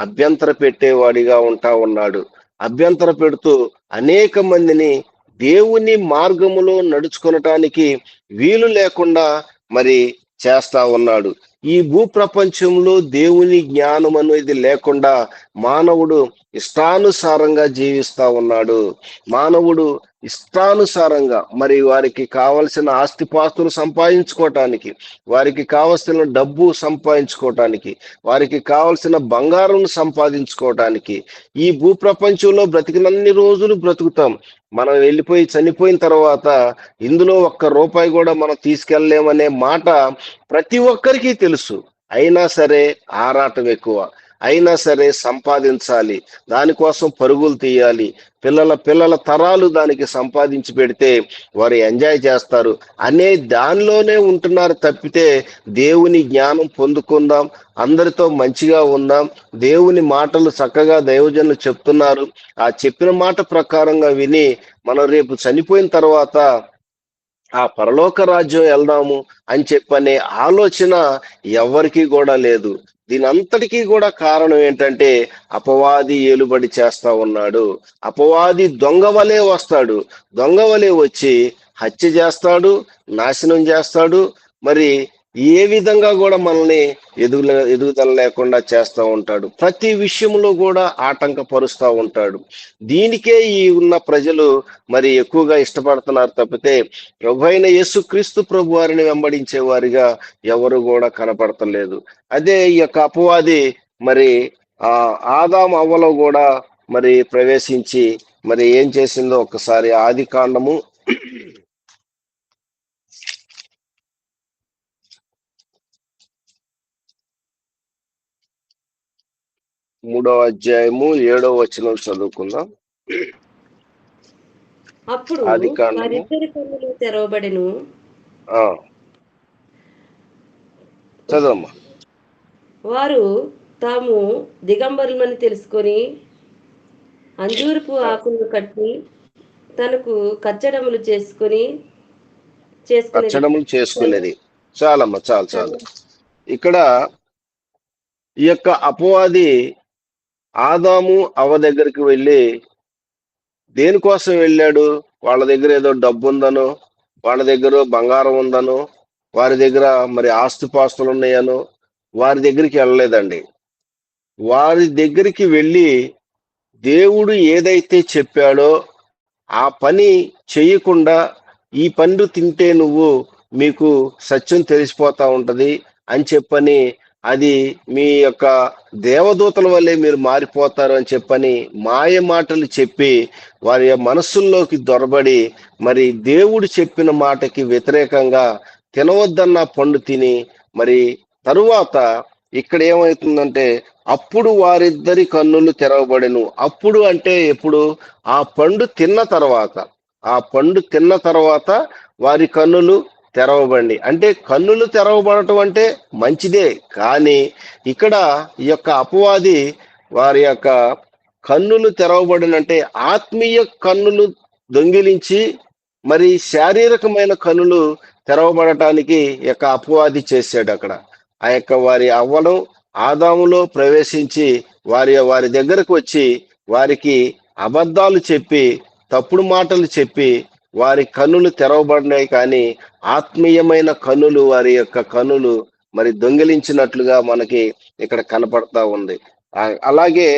అభ్యంతర పెట్టేవాడిగా ఉంటా ఉన్నాడు. అభ్యంతర పెడుతూ అనేక మందిని దేవుని మార్గములో నడుచుకొనటానికి వీలు లేకుండా మరి చేస్తా ఉన్నాడు. ఈ భూప్రపంచంలో దేవుని జ్ఞానం అనేది లేకుండా మానవుడు ఇష్టానుసారంగా జీవిస్తా ఉన్నాడు. మానవుడు ఇష్టానుసారంగా మరి వారికి కావలసిన ఆస్తిపాస్తులు సంపాదించుకోవటానికి, వారికి కావలసిన డబ్బు సంపాదించుకోవటానికి, వారికి కావలసిన బంగారం సంపాదించుకోవటానికి ఈ భూప్రపంచంలో బ్రతికినన్ని రోజులు బ్రతుకుతాం. మనం వెళ్ళిపోయి చనిపోయిన తర్వాత ఇందులో ఒక్క రూపాయి కూడా మనం తీసుకెళ్ళలేమనే మాట ప్రతి ఒక్కరికి తెలుసు. అయినా సరే ఆరాటం ఎక్కువ, అయినా సరే సంపాదించాలి, దానికోసం పరుగులు తీయాలి. పిల్లల తరాలు దానికి సంపాదించి పెడితే వారు ఎంజాయ్ చేస్తారు అనే దానిలోనే ఉంటున్నారు తప్పితే దేవుని జ్ఞానం పొందుకుందాం, అందరితో మంచిగా ఉందాం, దేవుని మాటలు చక్కగా దైవజనులు చెప్తున్నారు, ఆ చెప్పిన మాట ప్రకారంగా విని మనం రేపు చనిపోయిన తర్వాత ఆ పరలోక రాజ్యం వెళ్దాము అని చెప్పనే ఆలోచన ఎవరికి కూడా లేదు. దీని అంతటికీ కూడా కారణం ఏంటంటే అపవాది ఏలుబడి చేస్తా ఉన్నాడు. అపవాది దొంగ వలే వస్తాడు, దొంగ వలే వచ్చి హత్య చేస్తాడు, నాశనం చేస్తాడు. మరి ఏ విధంగా కూడా మనల్ని ఎదుగుదల లేకుండా చేస్తూ ఉంటాడు. ప్రతి విషయంలో కూడా ఆటంకపరుస్తూ ఉంటాడు. దీనికే ఈ ఉన్న ప్రజలు మరి ఎక్కువగా ఇష్టపడుతున్నారు తప్పితే ప్రభువైన యేసుక్రీస్తు ప్రభు వారిని వెంబడించే వారిగా ఎవరు కూడా కనపడతలేదు. అదే ఈ యొక్క అపవాది మరి ఆదాము అవ్వలో కూడా మరి ప్రవేశించి మరి ఏం చేసిందో ఒకసారి ఆదికాండము 3వ అధ్యాయము 7వ వచనం చదువుకుందాం. అప్పుడు ఆదికాండము వారిద్దరి కన్నులు తెరవబడెను. చదవమ్మా. వారు తాము దిగంబరులమని తెలుసుకొని అంజూరపు ఆకులను కట్టి తనకు కచ్చడములు చేసుకునేది. చాలమ్మా, చాలు. ఇక్కడ ఈ యొక్క అపవాది ఆదాము అవ్వ దగ్గరికి వెళ్ళి దేనికోసం వెళ్ళాడు? వాళ్ళ దగ్గర ఏదో డబ్బు ఉందనో, వాళ్ళ దగ్గర బంగారం ఉందనో, వారి దగ్గర మరి ఆస్తిపాస్తులు ఉన్నాయనో వారి దగ్గరికి వెళ్ళలేదండి. వారి దగ్గరికి వెళ్ళి దేవుడు ఏదైతే చెప్పాడో ఆ పని చేయకుండా ఈ పండు తింటే మీకు సత్యం తెలిసిపోతా ఉంటది అని చెప్పని, అది మీ యొక్క దేవదూతల వల్లే మీరు మారిపోతారు అని చెప్పని మాయ మాటలు చెప్పి వారి మనస్సుల్లోకి దొరబడి మరి దేవుడు చెప్పిన మాటకి వ్యతిరేకంగా తినవద్దన్న పండు తిని మరి తరువాత ఇక్కడ ఏమవుతుందంటే అప్పుడు వారిద్దరి కన్నులు తెరవబడెను. అప్పుడు అంటే ఎప్పుడు? ఆ పండు తిన్న తర్వాత వారి కన్నులు తెరవబడి, అంటే కన్నులు తెరవబడటం అంటే మంచిదే. కానీ ఇక్కడ ఈ యొక్క అపవాది వారి యొక్క కన్నులు తెరవబడినంటే ఆత్మీయ కన్నులు దొంగిలించి మరి శారీరకమైన కన్నులు తెరవబడటానికి యొక్క అపవాది చేశాడు. అక్కడ ఆ యొక్క వారి అవ్వడం ఆదాములో ప్రవేశించి వారి దగ్గరకు వచ్చి వారికి అబద్ధాలు చెప్పి తప్పుడు మాటలు చెప్పి వారి కన్నులు తెరవబడినాయి. కానీ ఆత్మీయమైన కన్నులు, వారి యొక్క కన్నులు మరి దొంగిలించినట్లుగా మనకి ఇక్కడ కనపడతా ఉంది. అలాగే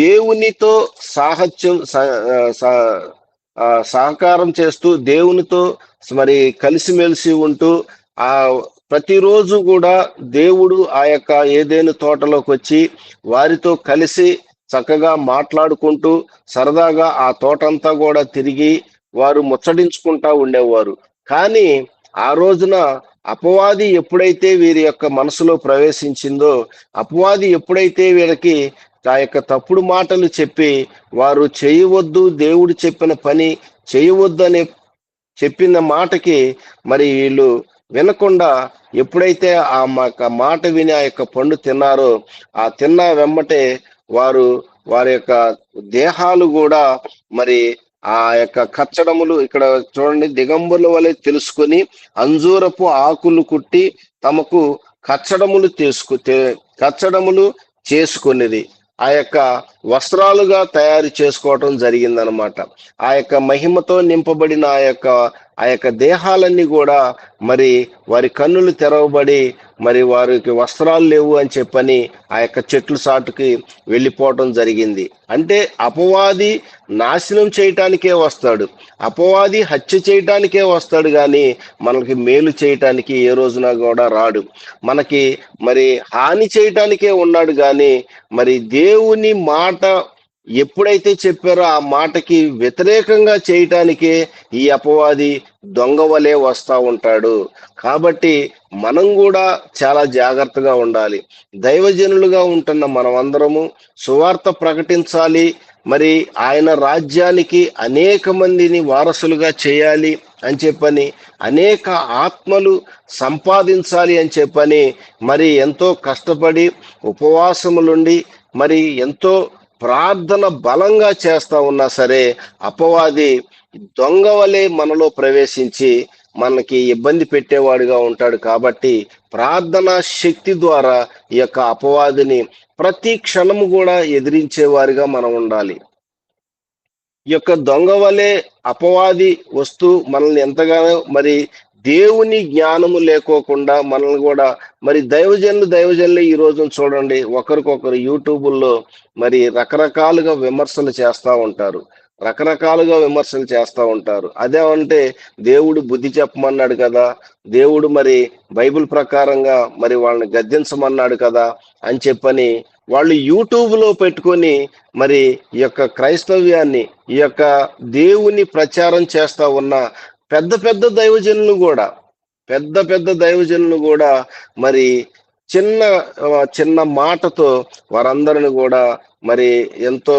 దేవునితో సహకారం చేస్తూ దేవునితో మరి కలిసిమెలిసి ఉంటూ ప్రతిరోజు కూడా దేవుడు ఆ యొక్క ఏదైనా తోటలోకి వచ్చి వారితో కలిసి చక్కగా మాట్లాడుకుంటూ సరదాగా ఆ తోటంతా కూడా తిరిగి వారు ముచ్చడించుకుంటా ఉండేవారు. కానీ ఆ రోజున అపవాది ఎప్పుడైతే వీరి యొక్క మనసులో ప్రవేశించిందో, అపవాది ఎప్పుడైతే వీరికి ఆ యొక్క తప్పుడు మాటలు చెప్పి వారు చేయవద్దు, దేవుడు చెప్పిన పని చేయవద్దు అనే చెప్పిన మాటకి మరి వీళ్ళు వినకుండా ఎప్పుడైతే ఆ మాట విని ఆ యొక్క పండు తిన్నారో, ఆ తిన్న వెంబటే వారి యొక్క దేహాలు కూడా మరి ఆ యొక్క కచ్చడములు, ఇక్కడ చూడండి, దిగంబరుల వలె తెలుసుకొని అంజూరపు ఆకులు కుట్టి తమకు కచ్చడములు చేసుకునేది. ఆ యొక్క వస్త్రాలుగా తయారు చేసుకోవటం జరిగిందనమాట. ఆ యొక్క మహిమతో నింపబడిన ఆ యొక్క దేహాలన్నీ కూడా మరి వారి కన్నులు తెరవబడి మరి వారికి వస్త్రాలు లేవు అని చెప్పని ఆ యొక్క చెట్లు సాటుకి వెళ్ళిపోవటం జరిగింది. అంటే అపవాది నాశనం చేయటానికే వస్తాడు, అపవాది హత్య చేయటానికే వస్తాడు, కానీ మనకి మేలు చేయటానికి ఏ రోజున కూడా రాడు. మనకి మరి హాని చేయటానికే ఉన్నాడు, కానీ మరి దేవుని మాట ఎప్పుడైతే చెప్పారో ఆ మాటకి వ్యతిరేకంగా చేయటానికే ఈ అపవాది దొంగ వలె వస్తూ ఉంటాడు. కాబట్టి మనం కూడా చాలా జాగ్రత్తగా ఉండాలి. దైవజనులుగా ఉంటున్న మనం అందరము సువార్త ప్రకటించాలి, మరి ఆయన రాజ్యానికి అనేక మందిని వారసులుగా చేయాలి అని చెప్పని, అనేక ఆత్మలు సంపాదించాలి అని చెప్పని మరి ఎంతో కష్టపడి ఉపవాసములుండి మరి ఎంతో ప్రార్థన బలంగా చేస్తా ఉన్నా సరే అపవాది దొంగ వలె మనలో ప్రవేశించి మనకి ఇబ్బంది పెట్టేవాడుగా ఉంటాడు. కాబట్టి ప్రార్థనా శక్తి ద్వారా ఈ యొక్క అపవాదిని ప్రతి క్షణము కూడా ఎదిరించేవారిగా మనం ఉండాలి. ఈ యొక్క దొంగ వలె అపవాది వస్తూ మనల్ని ఎంతగానో మరి దేవుని జ్ఞానము లేకోకుండా మనల్ని కూడా మరి దైవజనులు ఈ రోజున చూడండి, ఒకరికొకరు యూట్యూబుల్లో మరి రకరకాలుగా విమర్శలు చేస్తూ ఉంటారు. అదేమంటే దేవుడు బుద్ధి చెప్పమన్నాడు కదా, దేవుడు మరి బైబిల్ ప్రకారంగా మరి వాళ్ళని గద్దించమన్నాడు కదా అని చెప్పని వాళ్ళు యూట్యూబ్లో పెట్టుకొని మరి ఈ యొక్క క్రైస్తవ్యాన్ని, ఈ యొక్క దేవుని ప్రచారం చేస్తా ఉన్న పెద్ద పెద్ద దైవజనులు కూడా మరి చిన్న మాటతో వారందరిని కూడా మరి ఎంతో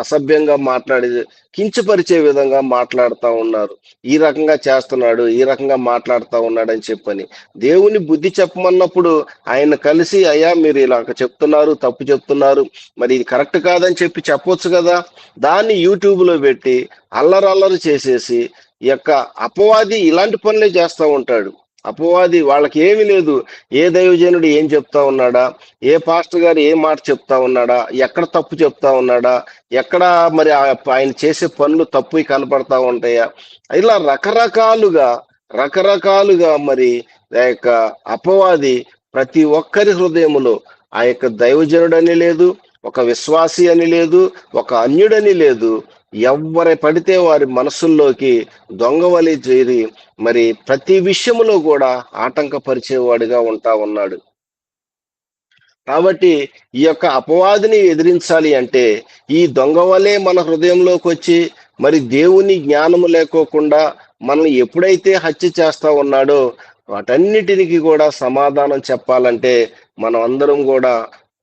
అసభ్యంగా మాట్లాడి కించపరిచే విధంగా మాట్లాడుతూ ఉన్నారు. ఈ రకంగా చేస్తున్నాడు, ఈ రకంగా మాట్లాడుతూ ఉన్నాడు అని చెప్పని దేవుని బుద్ధి చెప్పమన్నప్పుడు ఆయన కలిసి, అయ్యా మీరు ఇలా చెప్తున్నారు, తప్పు చెప్తున్నారు, మరి ఇది కరెక్ట్ కాదని చెప్పొచ్చు కదా. దాన్ని యూట్యూబ్లో పెట్టి అల్లరి చేసేసి ఈ యొక్క అపవాది ఇలాంటి పనులే చేస్తూ ఉంటాడు. అపవాది వాళ్ళకి ఏమీ లేదు, ఏ దైవజనుడు ఏం చెప్తా ఉన్నాడా, ఏ పాస్టర్ గారు ఏ మాట చెప్తా ఉన్నాడా, ఎక్కడ తప్పు చెప్తా ఉన్నాడా, ఎక్కడ మరి ఆయన చేసే పనులు తప్పు కనపడతా ఉంటాయా, ఇలా రకరకాలుగా మరి ఆ యొక్క అపవాది ప్రతి ఒక్కరి హృదయములో ఆ యొక్క దైవజనుడని లేదు, ఒక విశ్వాసి అని లేదు, ఒక అన్యుడని లేదు, ఎవరి పడితే వారి మనసుల్లోకి దొంగవలి చేరి మరి ప్రతి విషయములో కూడా ఆటంకపరిచేవాడిగా ఉంటా ఉన్నాడు. కాబట్టి ఈ యొక్క అపవాదిని ఎదిరించాలి అంటే ఈ దొంగ వలె మన హృదయంలోకి వచ్చి మరి దేవుని జ్ఞానము లేకోకుండా మనల్ని ఎప్పుడైతే హత్య చేస్తా ఉన్నాడో వాటన్నిటికి కూడా సమాధానం చెప్పాలంటే మనం అందరం కూడా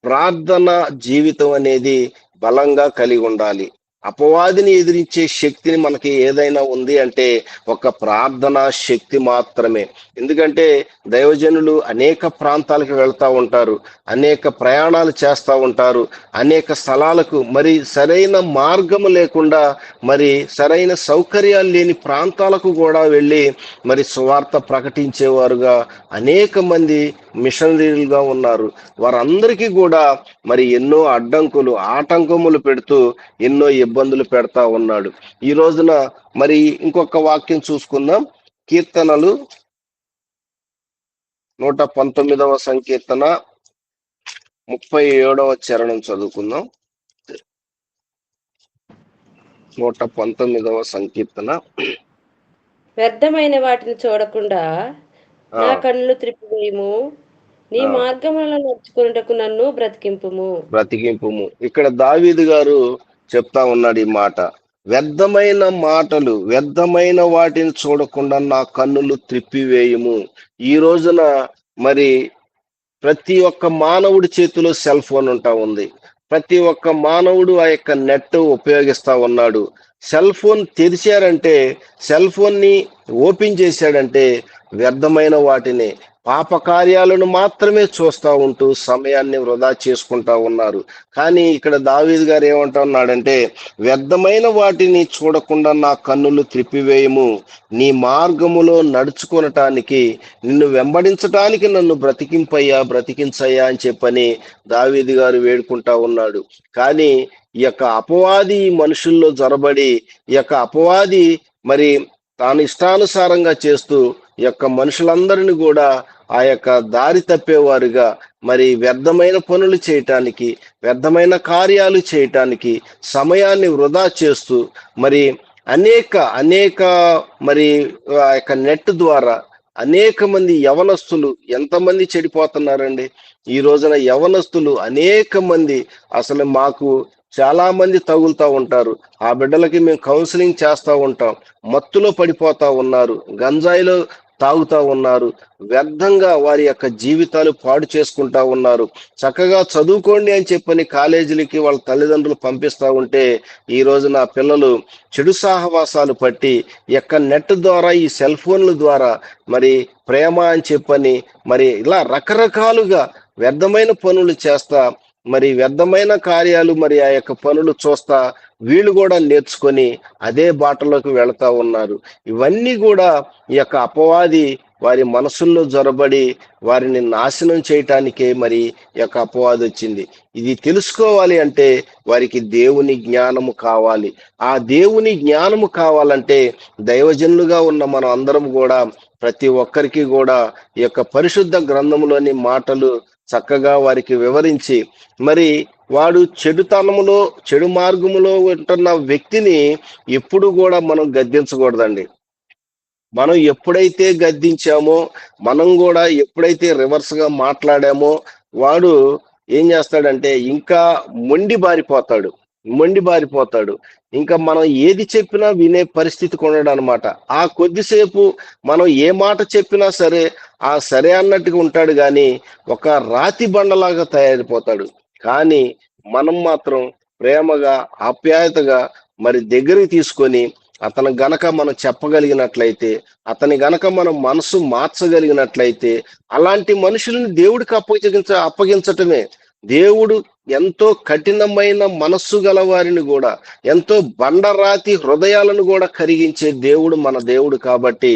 ప్రార్థన జీవితం అనేది బలంగా కలిగి ఉండాలి. అపవాదిని ఎదిరించే శక్తిని మనకి ఏదైనా ఉంది అంటే ఒక ప్రార్థనా శక్తి మాత్రమే. ఎందుకంటే దైవజనులు అనేక ప్రాంతాలకు వెళ్తూ ఉంటారు, అనేక ప్రయాణాలు చేస్తూ ఉంటారు, అనేక స్థలాలకు మరి సరైన మార్గము లేకుండా మరి సరైన సౌకర్యాలు లేని ప్రాంతాలకు కూడా వెళ్ళి మరి సువార్త ప్రకటించేవారుగా అనేక మంది మిషనరీలుగా ఉన్నారు. వారందరికీ కూడా మరి ఎన్నో ఆటంకములు పెడుతూ ఎన్నో ఇబ్బందులు పెడతా ఉన్నాడు. ఈ రోజున మరి ఇంకొక వాక్యం చూసుకుందాం. కీర్తనలు 119వ సంకీర్తన 37వ చరణం చదువుకుందాం. 119వ సంకీర్తన. వ్యర్థమైన వాటిని చూడకుండా నా కన్నులు త్రిప్పివేయము, నీ మార్గములను నడుచుకున్నటకు నన్ను బ్రతికింపుము. ఇక్కడ దావీదు గారు చెప్తా ఉన్నాడు ఈ మాట, వ్యర్థమైన వాటిని చూడకుండా నా కన్నులు త్రిప్పివేయము. ఈ రోజున మరి ప్రతి ఒక్క మానవుడి చేతిలో సెల్ ఫోన్ ఉంటా ఉంది. ప్రతి ఒక్క మానవుడు ఆ యొక్క నెట్ ఉపయోగిస్తా ఉన్నాడు. సెల్ ఫోన్ తెరిచారంటే సెల్ ఫోన్ ని ఓపెన్ చేశాడంటే వ్యర్థమైన వాటిని, పాప కార్యాలను మాత్రమే చూస్తూ ఉంటూ సమయాన్ని వృధా చేసుకుంటా ఉన్నారు. కానీ ఇక్కడ దావీదు గారు ఏమంటున్నాడంటే, వ్యర్థమైన వాటిని చూడకుండా నా కన్నులు త్రిప్పివేయము, నీ మార్గములో నడుచుకొనటానికి, నిన్ను వెంబడించటానికి నన్ను బ్రతికించయ్యా అని చెప్పని దావీదు గారు వేడుకుంటా ఉన్నాడు. కానీ ఈ యొక్క అపవాది మనుషుల్లో జొరబడి, ఈ యొక్క అపవాది మరి తాను ఇష్టానుసారంగా చేస్తూ ఈ యొక్క మనుషులందరినీ కూడా ఆ యొక్క దారి తప్పేవారుగా, మరి వ్యర్థమైన పనులు చేయటానికి, వ్యర్థమైన కార్యాలు చేయటానికి సమయాన్ని వృధా చేస్తూ, మరి అనేక మరి ఆ యొక్క నెట్ ద్వారా అనేక మంది యవనస్తులు ఎంతమంది చెడిపోతున్నారండి. ఈ రోజున యవనస్తులు అనేక మంది, అసలు మాకు చాలా మంది తగులుతూ ఉంటారు. ఆ బిడ్డలకి మేము కౌన్సిలింగ్ చేస్తూ ఉంటాం. మత్తులో పడిపోతా ఉన్నారు, గంజాయిలో తాగుతూ ఉన్నారు, వ్యర్థంగా వారి యొక్క జీవితాలు పాడు చేసుకుంటా ఉన్నారు. చక్కగా చదువుకోండి అని చెప్పని కాలేజీలకి వాళ్ళ తల్లిదండ్రులు పంపిస్తూ ఉంటే, ఈ రోజు నా పిల్లలు చెడు సాహవాసాలు పట్టి యొక్క నెట్ ద్వారా, ఈ సెల్ ఫోన్ల ద్వారా మరి ప్రేమ అని చెప్పని మరి ఇలా రకరకాలుగా వ్యర్థమైన పనులు చేస్తా, మరి వ్యర్థమైన కార్యాలు, మరి ఆ యొక్క పనులు చూస్తా వీళ్ళు కూడా నేర్చుకొని అదే బాటలోకి వెళతా ఉన్నారు. ఇవన్నీ కూడా ఈ యొక్క అపవాది వారి మనసుల్లో జొరబడి వారిని నాశనం చేయటానికే మరి ఈ యొక్క అపవాది వచ్చింది. ఇది తెలుసుకోవాలి అంటే వారికి దేవుని జ్ఞానము కావాలి. ఆ దేవుని జ్ఞానము కావాలంటే దైవజనులుగా ఉన్న మనం అందరం కూడా ప్రతి ఒక్కరికి కూడా ఈ యొక్క పరిశుద్ధ గ్రంథములోని మాటలు చక్కగా వారికి వివరించి, మరి వాడు చెడుతనములో, చెడు మార్గములో ఉంటున్న వ్యక్తిని ఎప్పుడు కూడా మనం గద్దించకూడదండి. మనం ఎప్పుడైతే గద్దించామో, మనం కూడా ఎప్పుడైతే రివర్స్ గా మాట్లాడామో, వాడు ఏం చేస్తాడంటే ఇంకా మొండి బారిపోతాడు. ఇంకా మనం ఏది చెప్పినా వినే పరిస్థితి కొనడు అనమాట. ఆ కొద్దిసేపు మనం ఏ మాట చెప్పినా సరే ఆ సరే అన్నట్టుగా ఉంటాడు, కానీ ఒక రాతి బండలాగా తయారైపోతాడు. కానీ మనం మాత్రం ప్రేమగా, ఆప్యాయతగా మరి దగ్గరికి తీసుకొని అతను గనక మనం చెప్పగలిగినట్లయితే, అతని గనక మనం మనసు మార్చగలిగినట్లయితే, అలాంటి మనుషులను దేవుడికి అప్పగించటమే. దేవుడు ఎంతో కఠినమైన మనస్సు గల వారిని కూడా, ఎంతో బండరాతి హృదయాలను కూడా కరిగించే దేవుడు మన దేవుడు. కాబట్టి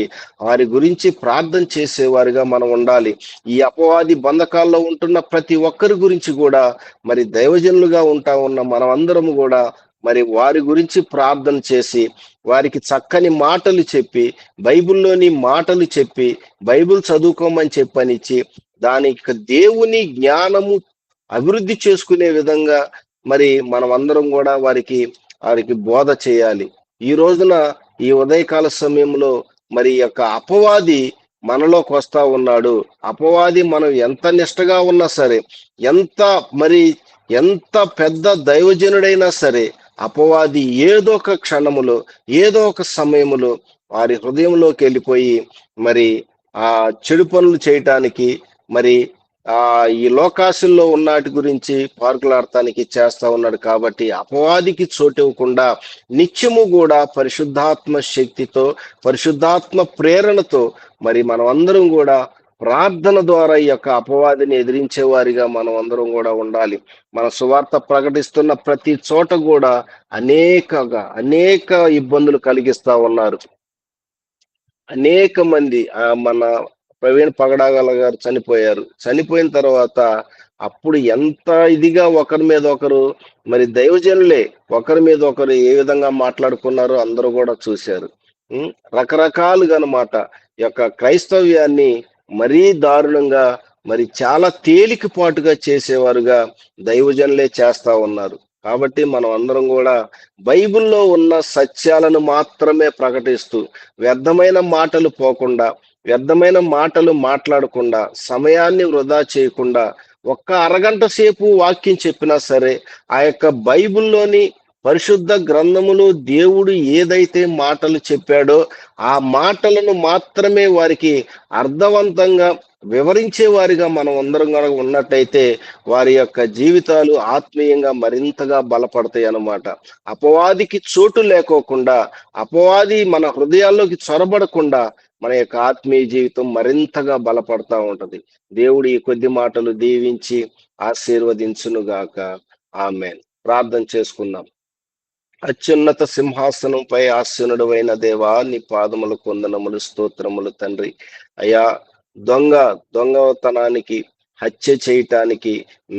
వారి గురించి ప్రార్థన చేసేవారుగా మనం ఉండాలి. ఈ అపవాది బంధకాల్లో ఉంటున్న ప్రతి ఒక్కరి గురించి కూడా మరి దైవజనులుగా ఉన్న మనం అందరము కూడా మరి వారి గురించి ప్రార్థన చేసి, వారికి చక్కని మాటలు చెప్పి, బైబిల్లోని మాటలు చెప్పి, బైబిల్ చదువుకోమని చెప్పనిచ్చి, దానికి దేవుని జ్ఞానము అభివృద్ధి చేసుకునే విధంగా మరి మనం అందరం కూడా వారికి బోధ చేయాలి. ఈ రోజున ఈ ఉదయకాల సమయంలో మరి యొక్క అపవాది మనలోకి వస్తా ఉన్నాడు. అపవాది మనం ఎంత నిష్టగా ఉన్నా సరే, ఎంత పెద్ద దైవజనుడైనా సరే, అపవాది ఏదో ఒక క్షణములో, ఏదో ఒక సమయములో వారి హృదయంలోకి వెళ్ళిపోయి మరి ఆ చెడు పనులు చేయటానికి, మరి ఈ లోకాశల్లో ఉన్నాటి గురించి పార్కులాడటానికి చేస్తా ఉన్నాడు. కాబట్టి అపవాదికి చోటివ్వకుండా నిత్యము కూడా పరిశుద్ధాత్మ శక్తితో, పరిశుద్ధాత్మ ప్రేరణతో మరి మనం అందరం కూడా ప్రార్థన ద్వారా ఈ యొక్క అపవాదిని ఎదిరించే వారిగా మనం అందరం కూడా ఉండాలి. మన సువార్త ప్రకటిస్తున్న ప్రతి చోట కూడా అనేక ఇబ్బందులు కలిగిస్తా ఉన్నారు. అనేక మంది మన ప్రవీణ్ పగడాగల గారు చనిపోయిన తర్వాత అప్పుడు ఎంత ఇదిగా ఒకరి మీద ఒకరు, మరి దైవజనులే ఒకరి మీద ఒకరు ఏ విధంగా మాట్లాడుకున్నారో అందరూ కూడా చూశారు. రకరకాలుగా అన్నమాట ఈ యొక్క క్రైస్తవ్యాన్ని మరీ దారుణంగా, మరి చాలా తేలికపాటుగా చేసేవారుగా దైవజనులే చేస్తా ఉన్నారు. కాబట్టి మనం అందరం కూడా బైబిల్లో ఉన్న సత్యాలను మాత్రమే ప్రకటిస్తూ, వ్యర్థమైన మాటలు పోకుండా, వ్యర్థమైన మాటలు మాట్లాడకుండా, సమయాన్ని వృధా చేయకుండా, ఒక్క అరగంట సేపు వాక్యం చెప్పినా సరే ఆ యొక్క బైబిల్లోని పరిశుద్ధ గ్రంథములో దేవుడు ఏదైతే మాటలు చెప్పాడో ఆ మాటలను మాత్రమే వారికి అర్థవంతంగా వివరించే వారిగా మనం అందరం కనుక ఉన్నట్టయితే వారి యొక్క జీవితాలు ఆత్మీయంగా మరింతగా బలపడతాయి అన్నమాట. అపవాదికి చోటు లేకోకుండా, అపవాది మన హృదయాల్లోకి చొరబడకుండా మన యొక్క ఆత్మీయ జీవితం మరింతగా బలపడతా ఉంటది. దేవుడు ఈ కొద్ది మాటలు దీవించి ఆశీర్వదించునుగాక. ఆమేన్. ప్రార్థన చేసుకుందాం. అత్యున్నత సింహాసనంపై ఆసీనుడవైన దేవా, నీ పాదములకు వందనములు, స్తోత్రములు తండ్రి. అయ్యా, దొంగతనానికి, హత్య చేయటానికి,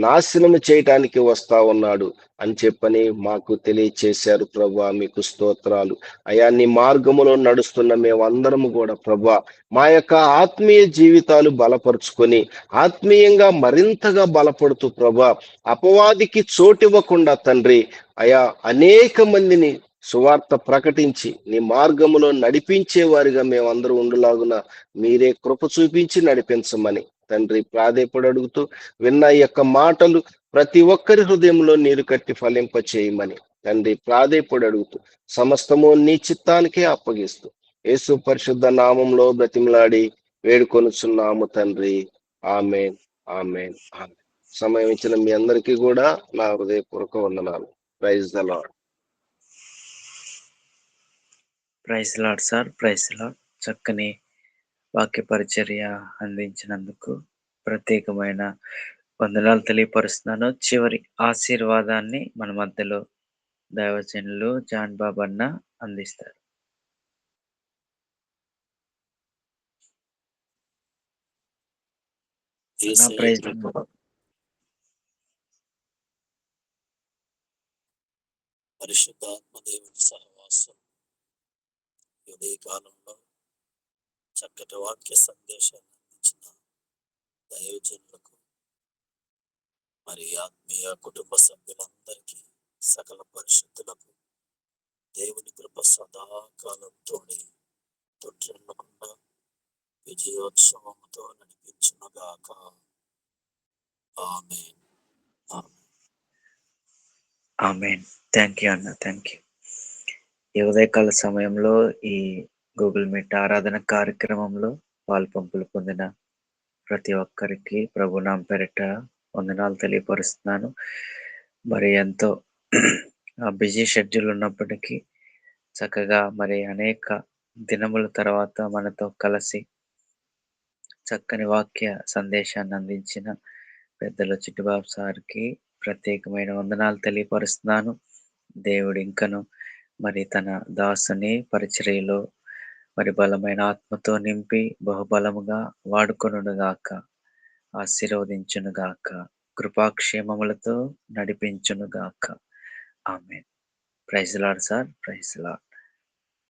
నాశనము చేయటానికి వస్తా ఉన్నాడు అని చెప్పని మాకు తెలియచేశారు ప్రభా. మీకు స్తోత్రాలు అయ్యా. నీ మార్గములో నడుస్తున్న మేమందరము కూడా ప్రభా, మా యొక్క ఆత్మీయ జీవితాలు బలపరుచుకొని ఆత్మీయంగా మరింతగా బలపడుతూ ప్రభా, అపవాదికి చోటివ్వకుండా తండ్రి అయా అనేక మందిని సువార్త ప్రకటించి నీ మార్గములో నడిపించే వారిగా మేమందరూ ఉండులాగున మీరే కృప చూపించి నడిపించమని తండ్రి ప్రాధేయపడి అడుగుతూ, విన్న ఈ యొక్క మాటలు ప్రతి ఒక్కరి హృదయంలో నీరు కట్టి ఫలింప చేయమని తండ్రి ప్రాధేయపడి అడుగుతూ, సమస్తము నీ చిత్తానికే అప్పగిస్తూ యేసు పరిశుద్ధ నామంలో బ్రతిమలాడి వేడుకొనుచున్నాము తండ్రి. ఆమేన్, ఆమేన్, ఆమేన్. సమయం ఇచ్చిన మీ అందరికీ కూడా నా హృదయపూర్వక వందనాలు. Praise the lord. Praise lord sir, praise lord. చక్కని వాక్య పరిచర్య అందించినందుకు ప్రత్యేకమైన వందనాలు తెలియపరుస్తున్నాను. చివరి ఆశీర్వాదాన్ని మన మధ్యలో దైవజనులు జాన్ బాబు అన్న అందిస్తారు. ప్రైజ్ పరిశుద్ధాత్మ దేవుని సహవాసం ఉదయ కాలంలో చక్కటి వాక్య సందేశాన్ని అందించిన దైవజనులకు, మరి ఆత్మీయ కుటుంబ సభ్యులందరికీ, సకల పరిశుద్ధులకు దేవుని కృప సదాకాలంతో తొట్టిల్లకుండా విజయోత్సవంతో నడిపించునుగాక. ఆమేన్, ఆమేన్. ఆమేన్. థ్యాంక్ యూ అన్న, థ్యాంక్ యూ. ఈ ఉదయకాల సమయంలో ఈ గూగుల్ మీట్ ఆరాధన కార్యక్రమంలో పాల్పంపులు పొందిన ప్రతి ఒక్కరికి ప్రభునామ పేరిట వందనాలు తెలియపరుస్తున్నాను. మరి ఎంతో బిజీ షెడ్యూల్ ఉన్నప్పటికీ చక్కగా మరి అనేక దినముల తర్వాత మనతో కలిసి చక్కని వాక్య సందేశాన్ని అందించిన పెద్దల చిట్టుబాబు సార్కి ప్రత్యేకమైన వందనాలు తెలియపరుస్తున్నాను. దేవుడు ఇంకను మరి తన దాసుని పరిచర్యలో మరి బలమైన ఆత్మతో నింపి బహుబలముగా వాడుకొనుగాక, ఆశీర్వదించునుగాక, కృపాక్షేమములతో నడిపించునుగాక. ఆమేన్. Praise lord sir, praise lord.